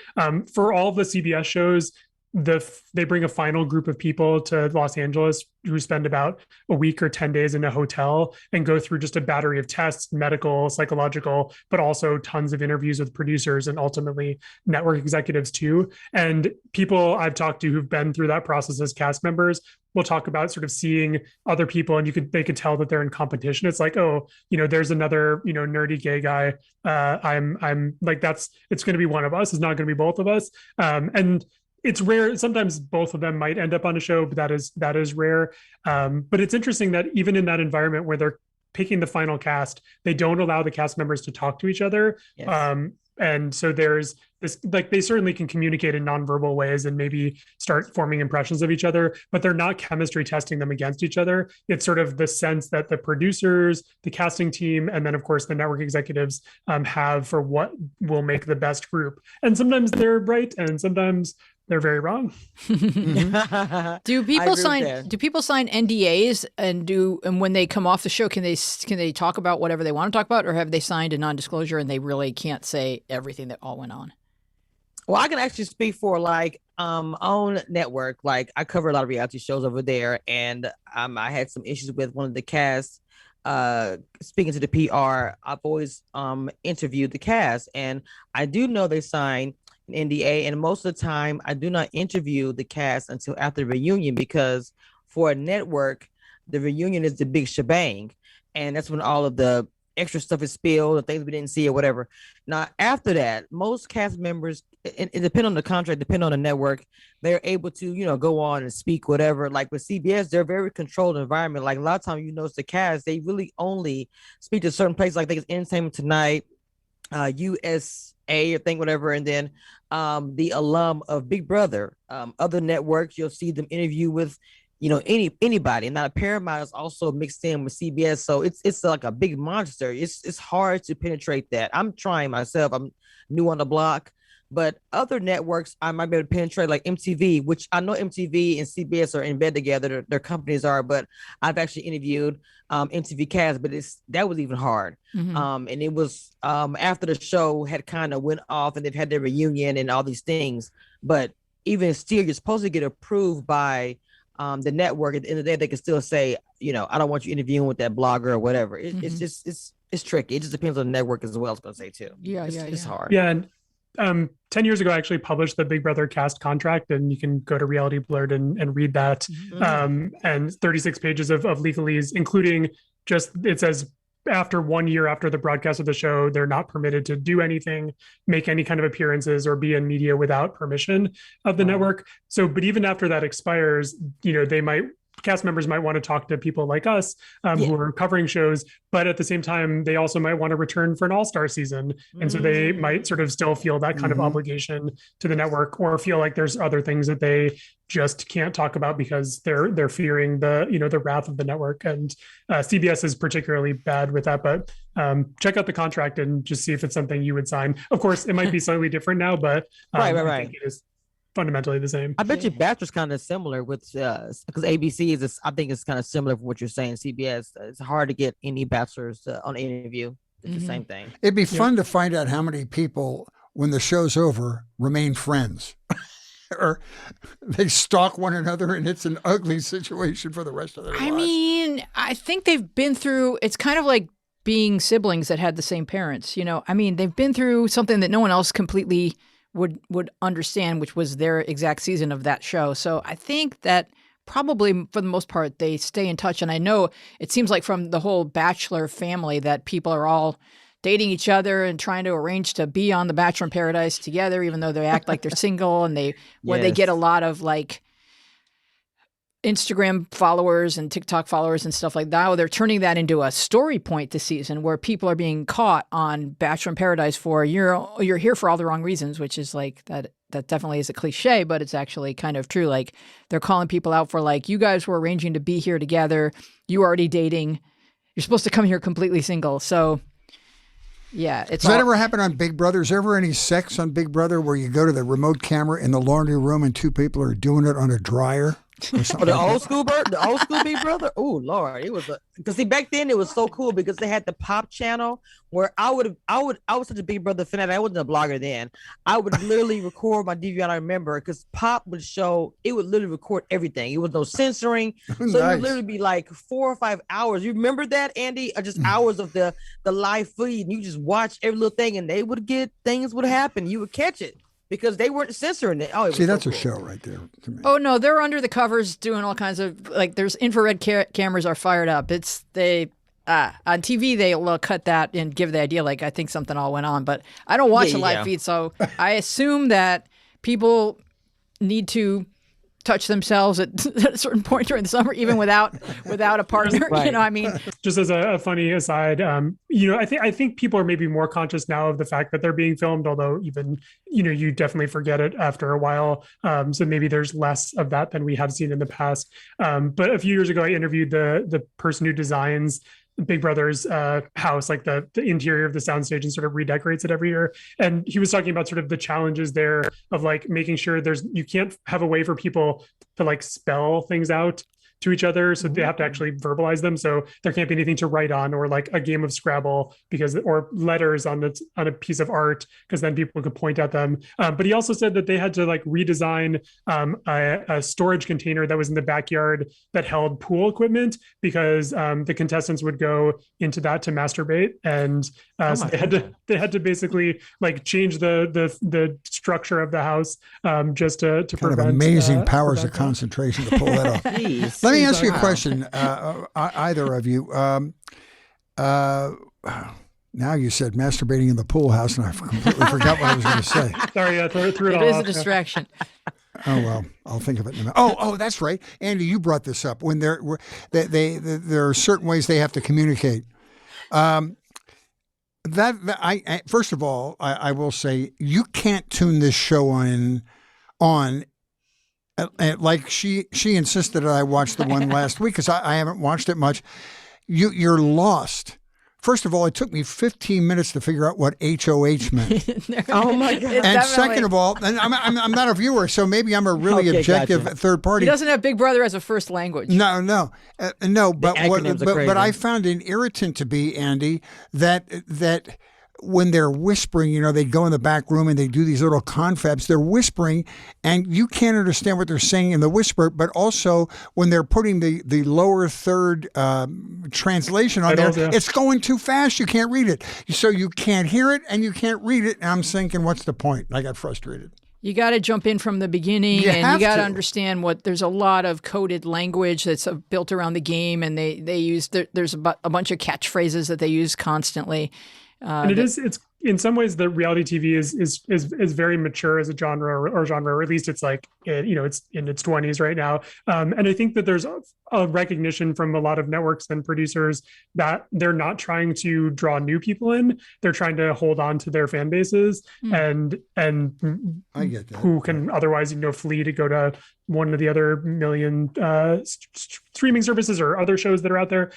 For all of the CBS shows, they bring a final group of people to Los Angeles who spend about a week or 10 days in a hotel and go through just a battery of tests, medical, psychological, but also tons of interviews with producers and ultimately network executives too. And people I've talked to who've been through that process as cast members will talk about sort of seeing other people and they could tell that they're in competition. It's like, oh, there's another, nerdy gay guy. I'm like, it's going to be one of us. It's not going to be both of us. And it's rare. Sometimes both of them might end up on a show, but that is rare. But it's interesting that even in that environment where they're picking the final cast, they don't allow the cast members to talk to each other. Yes. And so there's this, like, they certainly can communicate in nonverbal ways and maybe start forming impressions of each other, but they're not chemistry testing them against each other. It's sort of the sense that the producers, the casting team, and then of course the network executives have for what will make the best group. And sometimes they're right, and sometimes they're very wrong. Do people sign NDAs and when they come off the show, can they talk about whatever they want to talk about, or have they signed a non-disclosure and they really can't say everything that all went on? Well, I can actually speak for own network. Like, I cover a lot of reality shows over there, and I had some issues with one of the cast. Speaking to the PR, I've always interviewed the cast, and I do know they signed NDA, and most of the time I do not interview the cast until after the reunion, because for a network the reunion is the big shebang, and that's when all of the extra stuff is spilled, the things we didn't see or whatever. Now after that, most cast members, it depends on the contract, depending on the network, they're able to go on and speak whatever. Like with CBS, they're a very controlled environment. Like a lot of times notice the cast, they really only speak to certain places, like they Entertainment Tonight, USA, I think, whatever, and then the alum of Big Brother. Other networks, you'll see them interview with anybody. And now Paramount is also mixed in with CBS, so it's like a big monster. It's hard to penetrate that. I'm trying myself. I'm new on the block, but other networks I might be able to penetrate, like MTV, which I know MTV and CBS are in bed together. Their companies are, but I've actually interviewed MTV cast, but that was even hard. Mm-hmm. And it was after the show had kind of went off and they've had their reunion and all these things. But even still, you're supposed to get approved by the network. At the end of the day, they can still say, I don't want you interviewing with that blogger or whatever. It's just it's tricky. It just depends on the network as well. I was going to say too. It's hard. Yeah. And 10 years ago, I actually published the Big Brother cast contract, and you can go to Reality Blurred and read that. Mm-hmm. And 36 pages of legalese, including it says after 1 year after the broadcast of the show, they're not permitted to do anything, make any kind of appearances, or be in media without permission of the network. So, but even after that expires, cast members might want to talk to people like us who are covering shows, but at the same time, they also might want to return for an all-star season. And so they might sort of still feel that kind of obligation to the network, or feel like there's other things that they just can't talk about because they're fearing the wrath of the network. And CBS is particularly bad with that, but check out the contract and just see if it's something you would sign. Of course, it might be slightly different now, but right. I think it is fundamentally the same. I bet you Bachelor's kind of similar with because ABC is. I think it's kind of similar from what you're saying. CBS, it's hard to get any Bachelors on an interview. It's the same thing. It'd be fun to find out how many people, when the show's over, remain friends, or they stalk one another, and it's an ugly situation for the rest of their lives. I mean, I think they've been through. It's kind of like being siblings that had the same parents. I mean, they've been through something that no one else completely would understand, which was their exact season of that show. So I think that probably for the most part they stay in touch. And I know it seems like from the whole Bachelor family that people are all dating each other and trying to arrange to be on the Bachelor in Paradise together, even though they act like they're single, and they get a lot of like Instagram followers and TikTok followers and stuff like that. Well, they're turning that into a story point this season, where people are being caught on Bachelor in Paradise for you're here for all the wrong reasons, which is like that definitely is a cliche, but it's actually kind of true. Like, they're calling people out for like, you guys were arranging to be here together, you already dating, you're supposed to come here completely single. So yeah, does that ever happen on Big Brother? Is there ever any sex on Big Brother where you go to the remote camera in the laundry room and two people are doing it on a dryer? or Oh, something. the like old school Big Brother. Oh Lord, it was because see back then it was so cool because they had the pop channel where I was such a Big Brother fan. I wasn't a blogger then. I would literally record my DVR. I remember because pop would show it would literally record everything. It was no censoring, so it Nice. would literally be like 4 or 5 hours. You remember that, Andy? Or just hours of the live feed, and you just watch every little thing, and things would happen. You would catch it. Because they weren't censoring it. Oh, it See, was that's so a cool. show right there to me. Oh no, they're under the covers doing all kinds of like. There's infrared cameras are fired up. On TV they'll cut that and give the idea like I think something all went on, but I don't watch the live feed, so I assume that people need to touch themselves at a certain point during the summer, even without a partner. Right. You know, I mean, Just as a funny aside, I think people are maybe more conscious now of the fact that they're being filmed, although even, you definitely forget it after a while. So maybe there's less of that than we have seen in the past. But a few years ago, I interviewed the person who designs Big Brother's house, like the interior of the soundstage, and sort of redecorates it every year. And he was talking about sort of the challenges there of like making sure you can't have a way for people to like spell things out to each other, so they have to actually verbalize them. So there can't be anything to write on, or like a game of Scrabble or letters on a piece of art, because then people could point at them. But he also said that they had to like redesign a storage container that was in the backyard that held pool equipment, because the contestants would go into that to masturbate, and so they had to basically like change the structure of the house just to Kind prevent of amazing powers of prevent that. concentration to pull that off. Jeez. Let me ask you a Wow. question, either of you. Now you said masturbating in the pool house, and I completely forgot what I was going to say. Sorry, I threw it it all is a off. distraction. Oh well, I'll think of it in a minute. Oh, that's right, Andy. You brought this up when there are certain ways they have to communicate. First of all, I will say you can't tune this show on. Like she insisted that I watch the one last week because I haven't watched it much. You're lost. First of all, it took me 15 minutes to figure out what HOH meant. Oh my God. And second of all, and I'm not a viewer, so maybe I'm a really Okay, objective gotcha. third party. He doesn't have Big Brother as a first language. No. But acronyms are crazy. I found an irritant to be, Andy, that when they're whispering, they go in the back room and they do these little confabs. They're whispering, and you can't understand what they're saying in the whisper. But also when they're putting the lower third translation on there, it's going too fast. You can't read it, so you can't hear it and you can't read it. And I'm thinking, what's the point? I got frustrated. You got to jump in from the beginning, and you got to understand there's a lot of coded language that's built around the game, and they use there's a bunch of catchphrases that they use constantly. And it's in some ways the reality TV is very mature as a genre, or at least it's like it's in its 20s right now. And I think that there's a recognition from a lot of networks and producers that they're not trying to draw new people in. They're trying to hold on to their fan bases and I get that. who can otherwise flee to go to one of the other million streaming services or other shows that are out there.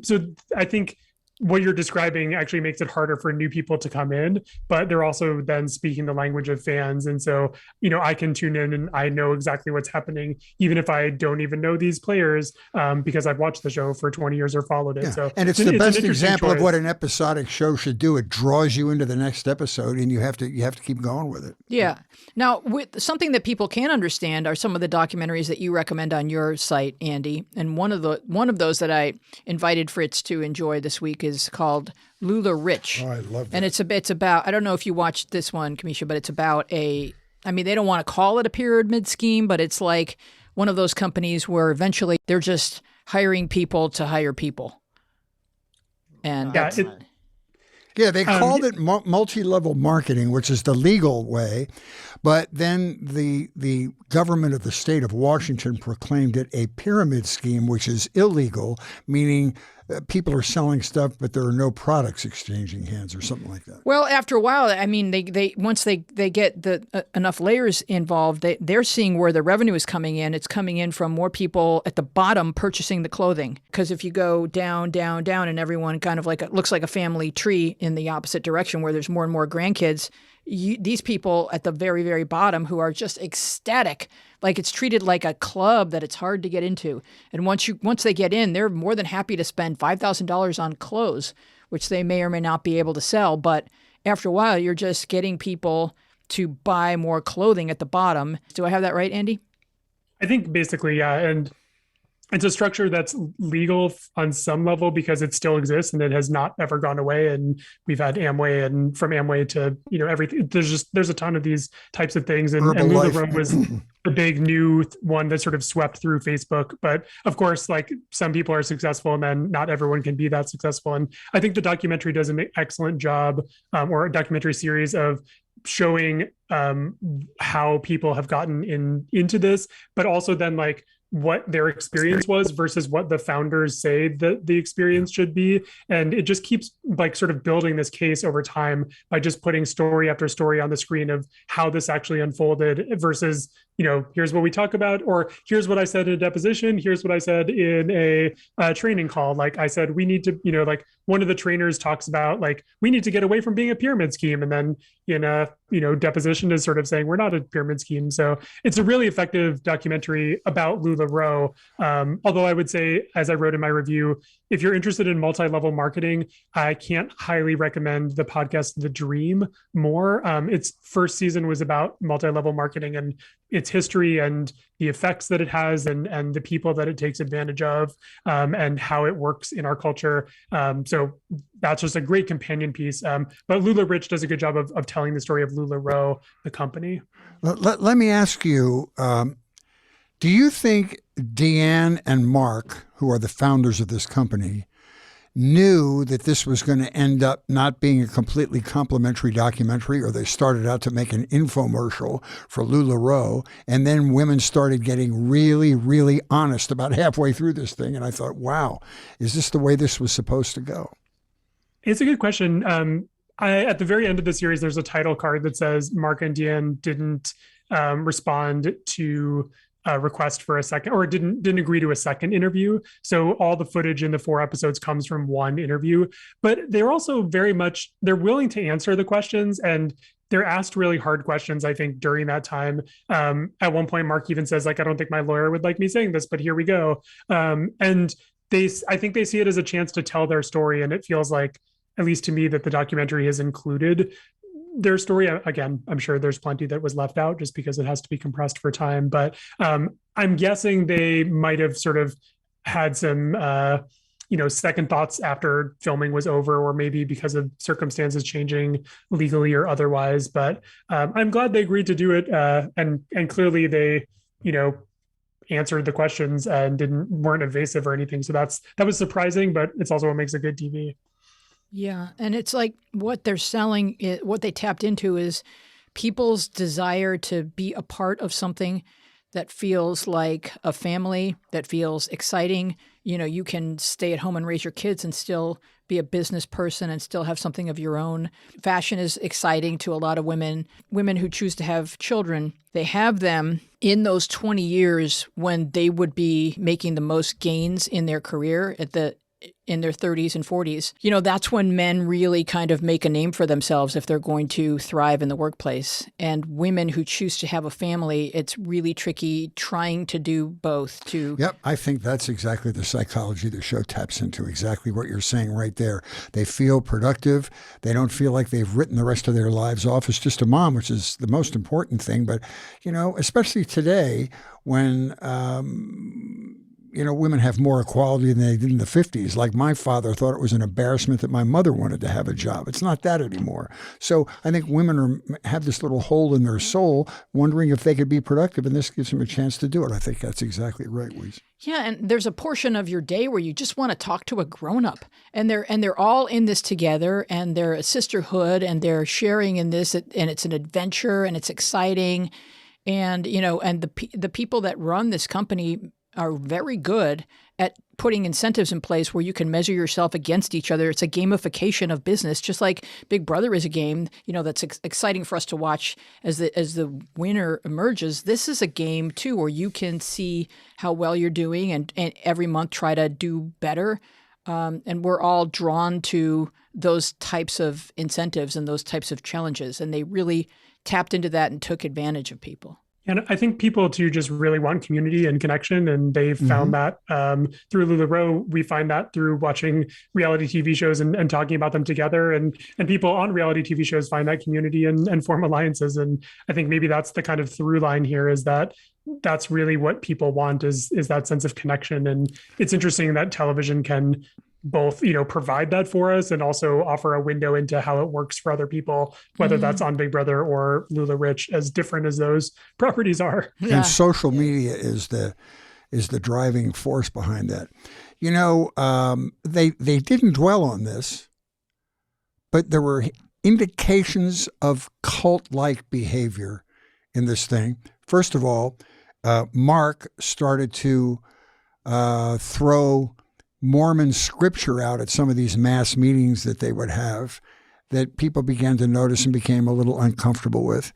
So I think what you're describing actually makes it harder for new people to come in, but they're also then speaking the language of fans. And so, I can tune in and I know exactly what's happening, even if I don't even know these players, because I've watched the show for 20 years or followed it. Yeah. So, and it's the best example choice of what an episodic show should do. It draws you into the next episode, and you have to keep going with it. Yeah. Now, with something that people can understand are some of the documentaries that you recommend on your site, Andy. And one of those that I invited Fritz to enjoy this week is called LulaRich. Oh, I love that. And it's about, I don't know if you watched this one, Cameshia, but it's about they don't want to call it a pyramid scheme, but it's like one of those companies where eventually they're just hiring people to hire people. And they called it multi-level marketing, which is the legal way, but then the government of the state of Washington proclaimed it a pyramid scheme, which is illegal, meaning people are selling stuff, but there are no products exchanging hands or something like that. Well, after a while, they once they get enough layers involved, they're seeing where the revenue is coming in. It's coming in from more people at the bottom purchasing the clothing. Because if you go down, down, down, and everyone kind of looks like a family tree in the opposite direction, where there's more and more grandkids, these people at the very, very bottom who are just ecstatic, like it's treated like a club that it's hard to get into. And once they get in, they're more than happy to spend $5,000 on clothes, which they may or may not be able to sell. But after a while, you're just getting people to buy more clothing at the bottom. Do I have that right, Andy? I think basically, yeah. And it's a structure that's legal on some level because it still exists and it has not ever gone away. And we've had Amway, and from Amway to, everything. There's a ton of these types of things. And LulaRich was the big new one that sort of swept through Facebook. But of course, like some people are successful and then not everyone can be that successful. And I think the documentary does an excellent job, or a documentary series of showing how people have gotten into this, but also then like what their experience was versus what the founders say that the experience should be. And it just keeps like sort of building this case over time by just putting story after story on the screen of how this actually unfolded versus, here's what we talk about, or here's what I said in a deposition. Here's what I said in a training call. Like I said, we need to, like one of the trainers talks about like, we need to get away from being a pyramid scheme. And then in a, deposition is sort of saying we're not a pyramid scheme. So it's a really effective documentary about LulaRoe. Although I would say, as I wrote in my review, if you're interested in multi-level marketing, I can't highly recommend the podcast The Dream more. Its first season was about multi-level marketing and its history and the effects that it has and the people that it takes advantage of, and how it works in our culture. So that's just a great companion piece. But LulaRich does a good job of telling the story of LulaRoe, the company. Let me ask you, do you think Deanne and Mark, who are the founders of this company, knew that this was going to end up not being a completely complimentary documentary, or they started out to make an infomercial for LulaRoe, and then women started getting really, really honest about halfway through this thing? And I thought, wow, is this the way this was supposed to go? It's a good question. At the very end of the series, there's a title card that says Mark and Deanne didn't respond to a request for a second, or didn't agree to a second interview. So all the footage in the 4 episodes comes from one interview, but they're also they're willing to answer the questions, and they're asked really hard questions, I think, during that time. At one point, Mark even says, like, I don't think my lawyer would like me saying this, but here we go. And I think they see it as a chance to tell their story. And it feels like, at least to me, that the documentary has included their story. Again, I'm sure there's plenty that was left out just because it has to be compressed for time. But I'm guessing they might have sort of had some, second thoughts after filming was over, or maybe because of circumstances changing legally or otherwise. But I'm glad they agreed to do it. And clearly they, answered the questions and weren't evasive or anything. So that was surprising, but it's also what makes a good TV. Yeah. And it's like what they're selling, what they tapped into is people's desire to be a part of something that feels like a family, that feels exciting. You can stay at home and raise your kids and still be a business person and still have something of your own. Fashion is exciting to a lot of women who choose to have children. They have them in those 20 years when they would be making the most gains in their career in their 30s and 40s. That's when men really kind of make a name for themselves if they're going to thrive in the workplace. And women who choose to have a family, it's really tricky trying to do both too. Yep, I think that's exactly the psychology the show taps into, exactly what you're saying right there. They feel productive. They don't feel like they've written the rest of their lives off as just a mom, which is the most important thing. But, especially today when women have more equality than they did in the 50s. Like my father thought it was an embarrassment that my mother wanted to have a job. It's not that anymore. So I think women have this little hole in their soul wondering if they could be productive, and this gives them a chance to do it. I think that's exactly right, Weez. Yeah, and there's a portion of your day where you just want to talk to a grown-up, and they're all in this together, and they're a sisterhood, and they're sharing in this, and it's an adventure, and it's exciting. And, and the people that run this company are very good at putting incentives in place where you can measure yourself against each other. It's a gamification of business, just like Big Brother is a game, that's exciting for us to watch as the winner emerges. This is a game too, where you can see how well you're doing and every month try to do better. And we're all drawn to those types of incentives and those types of challenges. And they really tapped into that and took advantage of people. And I think people too just really want community and connection, and they've found that through LulaRoe. We find that through watching reality TV shows and talking about them together, and people on reality TV shows find that community and form alliances. And I think maybe that's the kind of through line here, is that that's really what people want, is that sense of connection. And it's interesting that television can both, provide that for us and also offer a window into how it works for other people, whether that's on Big Brother or LulaRich, as different as those properties are. Yeah. And social media is the driving force behind that. They didn't dwell on this, but there were indications of cult-like behavior in this thing. First of all, Mark started to throw Mormon scripture out at some of these mass meetings that they would have, that people began to notice and became a little uncomfortable with.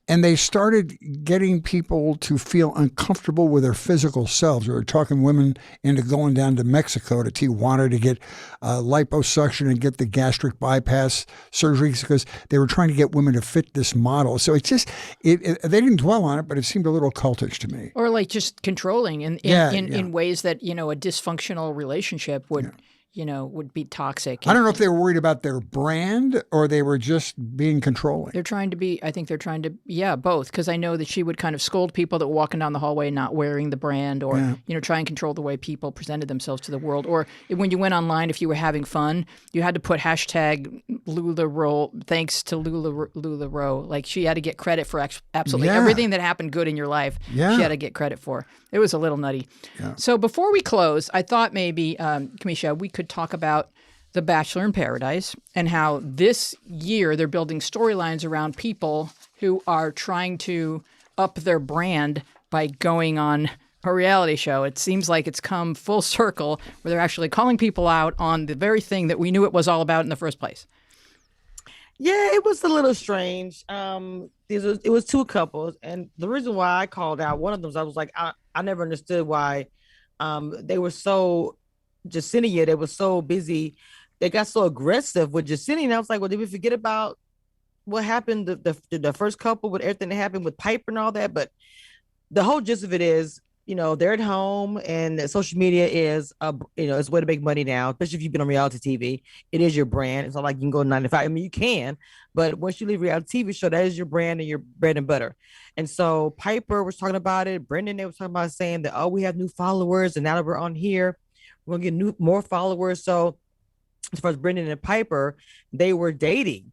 And they started getting people to feel uncomfortable with their physical selves. We were talking women into going down to Mexico, to Tijuana, to get liposuction and get the gastric bypass surgeries, because they were trying to get women to fit this model. So it's just, they didn't dwell on it, but it seemed a little cultish to me. Or like just controlling in ways that, a dysfunctional relationship would be toxic. I don't know if they were worried about their brand or they were just being controlling. I think they're trying to, both. Because I know that she would kind of scold people that were walking down the hallway not wearing the brand, or, try and control the way people presented themselves to the world. Or when you went online, if you were having fun, you had to put hashtag LulaRoe, thanks to LulaRoe. Like, she had to get credit for absolutely everything that happened good in your life. Yeah. She had to get credit for. It was a little nutty. Yeah. So before we close, I thought maybe, Cameshia, we could talk about The Bachelor in Paradise and how this year they're building storylines around people who are trying to up their brand by going on a reality show. It seems like it's come full circle where they're actually calling people out on the very thing that we knew it was all about in the first place. Yeah, it was a little strange. It was two couples, and the reason why I called out one of them was I was like, I never understood why they were so Jacinia. They were so busy. They got so aggressive with Jacinia. And I was like, well, did we forget about what happened the first couple with everything that happened with Piper and all that? But the whole gist of it is, they're at home, and social media is, it's a way to make money now, especially if you've been on reality TV. It is your brand. It's not like you can go 9 to 5. I mean, you can, but once you leave a reality TV show, that is your brand and your bread and butter. And so Piper was talking about it. Brendan, they were talking about saying that, oh, we have new followers, and now that we're on here, we're going to get more followers. So as far as Brendan and Piper, they were dating,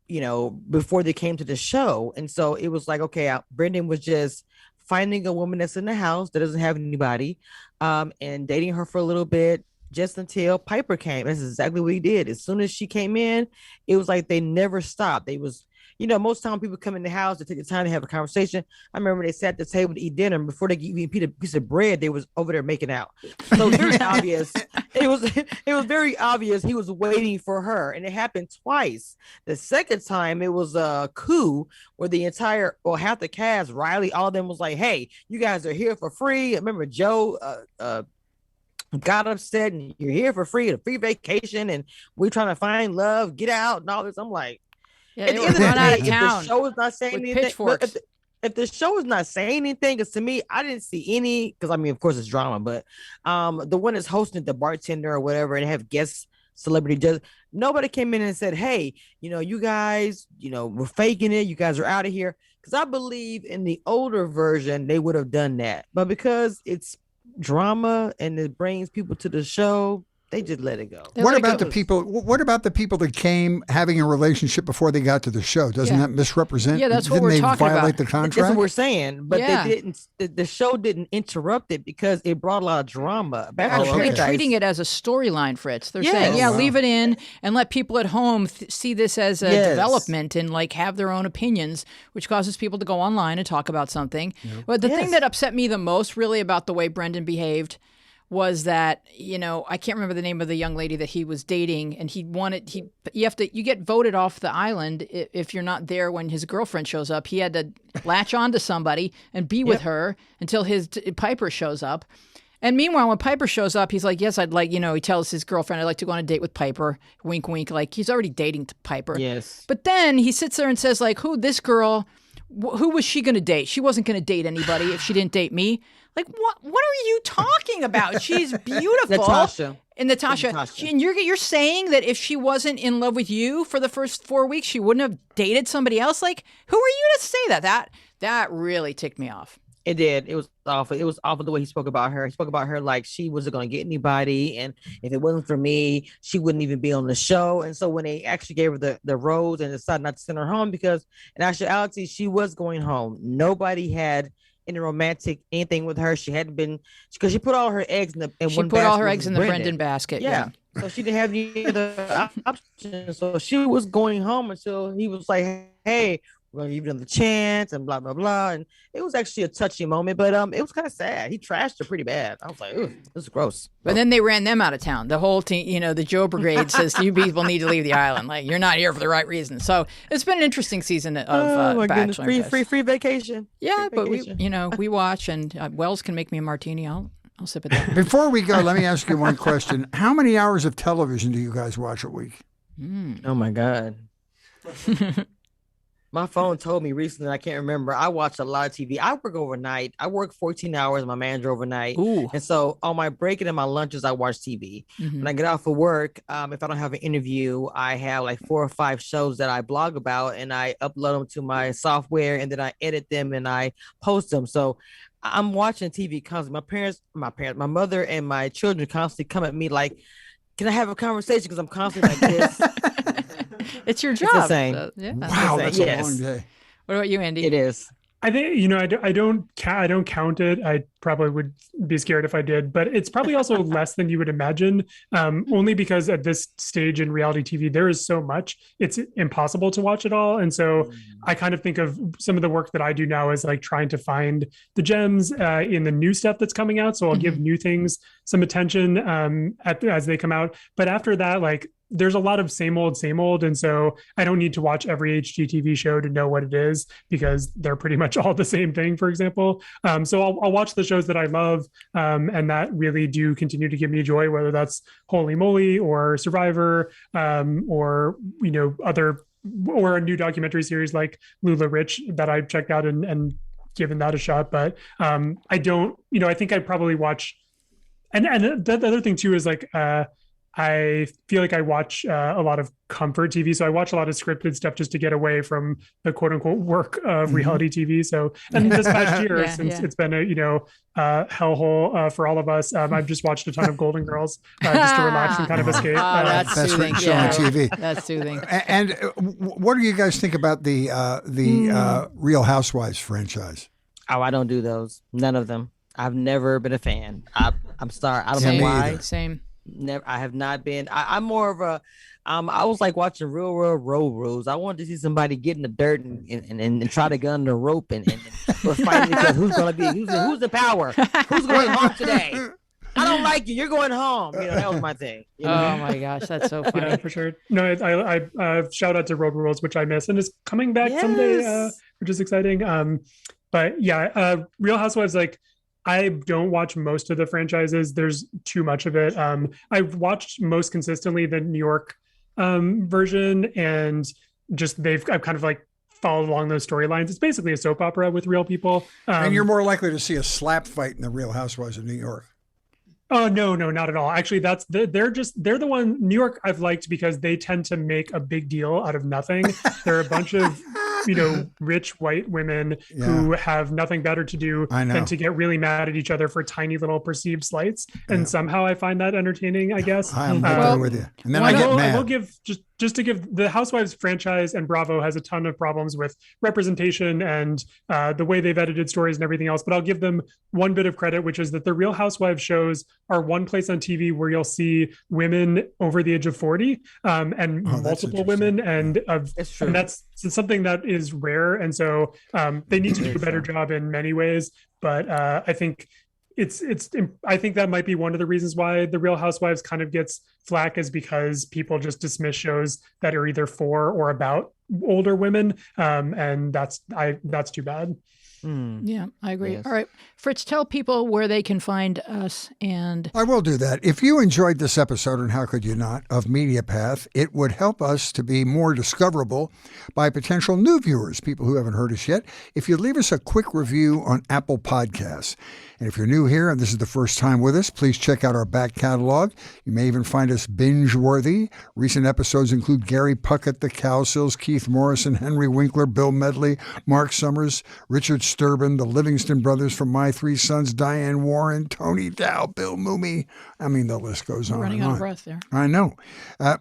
before they came to the show. And so it was like, okay, Brendan was just finding a woman that's in the house that doesn't have anybody, and dating her for a little bit, just until Piper came. That's exactly what he did. As soon as she came in, it was like they never stopped. They was, most time people come in the house to take the time to have a conversation. I remember they sat at the table to eat dinner, and before they could eat a piece of bread, they was over there making out. So very obvious. It was very obvious he was waiting for her, and it happened twice. The second time, it was a coup where half the cast, Riley, all of them was like, "Hey, you guys are here for free." I remember Joe got upset, and you're here for free, a free vacation, and we're trying to find love, get out, and all this. I'm like, yeah, at the end of the day, if the show is not saying anything, if the show is not saying anything, because to me, I didn't see any, because I mean, of course it's drama, but the one that's hosting, the bartender or whatever, and have guest celebrity judges, nobody came in and said, hey, you guys, we're faking it, you guys are out of here. Because I believe in the older version, they would have done that. But because it's drama and it brings people to the show, they just let it go. What about the people that came having a relationship before they got to the show? Doesn't that misrepresent? Yeah, that's what we're talking about. Didn't they violate the contract? That's what we're saying. But they didn't. The show didn't interrupt it because it brought a lot of drama. They're actually treating it as a storyline, Fritz. They're saying, leave it in and let people at home see this as a development and like have their own opinions, which causes people to go online and talk about something. Yeah. But the thing that upset me the most really about the way Brendan behaved was that, I can't remember the name of the young lady that he was dating, and you get voted off the island if you're not there when his girlfriend shows up. He had to latch on to somebody and be with her until his Piper shows up. And meanwhile, when Piper shows up, he's like, yes, I'd like, he tells his girlfriend, I'd like to go on a date with Piper. Wink, wink. Like, he's already dating Piper. Yes. But then he sits there and says, like, this girl, who was she going to date? She wasn't going to date anybody if she didn't date me. Like, what are you talking about? She's beautiful. Natasha. And Natasha. And you're saying that if she wasn't in love with you for the first 4 weeks, she wouldn't have dated somebody else? Like, who are you to say that? That really ticked me off. It did. It was awful. It was awful the way he spoke about her. He spoke about her like she wasn't going to get anybody. And if it wasn't for me, she wouldn't even be on the show. And so when they actually gave her the rose and decided not to send her home, because in actuality, she was going home. Nobody had any romantic anything with her. She hadn't been, because she put all her eggs in one basket. She put all her eggs in the Brendan basket. Yeah. So she didn't have any other options. So she was going home until he was like, hey, we're going to give you another chance and blah, blah, blah. And it was actually a touchy moment, but it was kind of sad. He trashed her pretty bad. I was like, ooh, this is gross. But then they ran them out of town. The whole team, the Joe Brigade says, you people need to leave the island. Like, you're not here for the right reason. So it's been an interesting season of Bachelor. Free vacation. Yeah, free but vacation. we watch, and Wells can make me a martini. I'll sip it down. Before we go, let me ask you one question. How many hours of television do you guys watch a week? Oh, my God. My phone told me recently, I can't remember. I watch a lot of TV. I work overnight. I work 14 hours. My manager overnight. Ooh. And so on my break and in my lunches, I watch TV. Mm-hmm. When I get off of work, if I don't have an interview, I have like 4 or 5 shows that I blog about, and I upload them to my software, and then I edit them and I post them. So I'm watching TV constantly. My mother and my children constantly come at me like, can I have a conversation? Because I'm constantly like this. It's your job. It's insane. So, yeah. Wow, that's a long day. What about you, Andy? It is. I think, I don't count it. I probably would be scared if I did, but it's probably also less than you would imagine, only because at this stage in reality TV, there is so much, it's impossible to watch it all. And so I kind of think of some of the work that I do now as like trying to find the gems in the new stuff that's coming out. So I'll give new things some attention as they come out. But after that, like, there's a lot of same old. And so I don't need to watch every HGTV show to know what it is, because they're pretty much all the same thing, for example. So I'll watch the shows that I love and that really do continue to give me joy, whether that's Holy Moly or Survivor or, other, or a new documentary series like LulaRich that I've checked out and given that a shot. But I don't, I think I'd probably watch. And the other thing too is like, I feel like I watch a lot of comfort TV. So I watch a lot of scripted stuff just to get away from the quote unquote work of reality TV. So, and this past year, since it's been a, hellhole for all of us, I've just watched a ton of Golden Girls just to relax and kind of escape. That's soothing. Show on TV. That's soothing. And what do you guys think about the Real Housewives franchise? Oh, I don't do those. None of them. I've never been a fan. I'm sorry. I don't know why. Same. Never. I have not been. I'm more of a. I was like watching Real Road Rules. I wanted to see somebody get in the dirt and try to get on the rope and we're fighting because who's the power? Who's going home today? I don't like you. You're going home. That was my thing. Oh my gosh, that's so funny. Yeah, for sure. No, I shout out to Road Rules, which I miss, and it's coming back someday, which is exciting. But yeah, Real Housewives, like, I don't watch most of the franchises. There's too much of it. I've watched most consistently the New York version, and just I've kind of like followed along those storylines. It's basically a soap opera with real people. And you're more likely to see a slap fight in the Real Housewives of New York. Oh, no, not at all. Actually, they're the one. New York I've liked because they tend to make a big deal out of nothing. They're a bunch of rich white women who have nothing better to do than to get really mad at each other for tiny little perceived slights. And somehow I find that entertaining, I guess. I'm there with you. And then I get mad. I will give just to give the Housewives franchise, and Bravo has a ton of problems with representation and the way they've edited stories and everything else. But I'll give them one bit of credit, which is that the Real Housewives shows are one place on TV where you'll see women over the age of 40 and multiple women. And that's something that is rare. And so they need to do a better job in many ways. But I think I think that might be one of the reasons why the Real Housewives kind of gets flack, is because people just dismiss shows that are either for or about older women. And that's too bad. Yeah, I agree. Yes. All right, Fritz, tell people where they can find us. And I will do that. If you enjoyed this episode, and how could you not, of Media Path, it would help us to be more discoverable by potential new viewers, people who haven't heard us yet, if you leave us a quick review on Apple Podcasts. And if you're new here and this is the first time with us, please check out our back catalog. You may even find us binge-worthy. Recent episodes include Gary Puckett, The Cowsills, Keith Morrison, Henry Winkler, Bill Medley, Mark Summers, Richard Sturban, the Livingston Brothers from My Three Sons, Diane Warren, Tony Dow, Bill Mooney. I mean, the list goes on running and out on. of breath there. I know.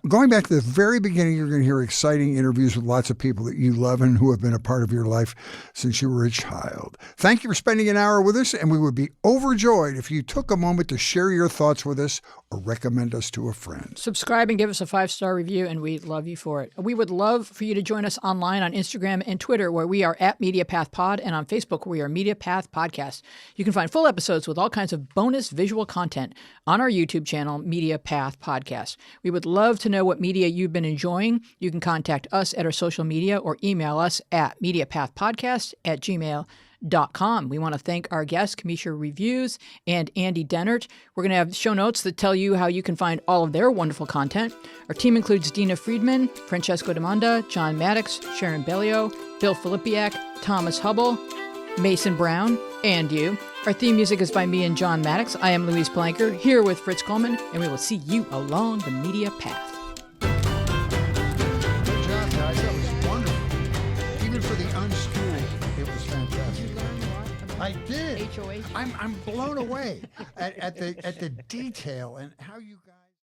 Going back to the very beginning, you're going to hear exciting interviews with lots of people that you love and who have been a part of your life since you were a child. Thank you for spending an hour with us, and we would be overjoyed if you took a moment to share your thoughts with us or recommend us to a friend. Subscribe and give us a 5-star review, and we love you for it. We would love for you to join us online on Instagram and Twitter, where we are at MediaPathPod, and on Facebook, where we are MediaPath Podcast. You can find full episodes with all kinds of bonus visual content on our YouTube channel, MediaPath Podcast. We would love to know what media you've been enjoying. You can contact us at our social media or email us at MediaPathPodcast@gmail.com. We want to thank our guests, Cameshia Reviews and Andy Dehnart. We're going to have show notes that tell you how you can find all of their wonderful content. Our team includes Dina Friedman, Francesco Demanda, John Maddox, Sharon Bellio, Bill Filipiak, Thomas Hubble, Mason Brown, and you. Our theme music is by me and John Maddox. I am Louise Planker, here with Fritz Coleman, and we will see you along the media path. Good job, guys. That was wonderful. Even for the unschooled, it was fantastic. Did you learn what about I did. HOH? I'm blown away at the detail and how you guys.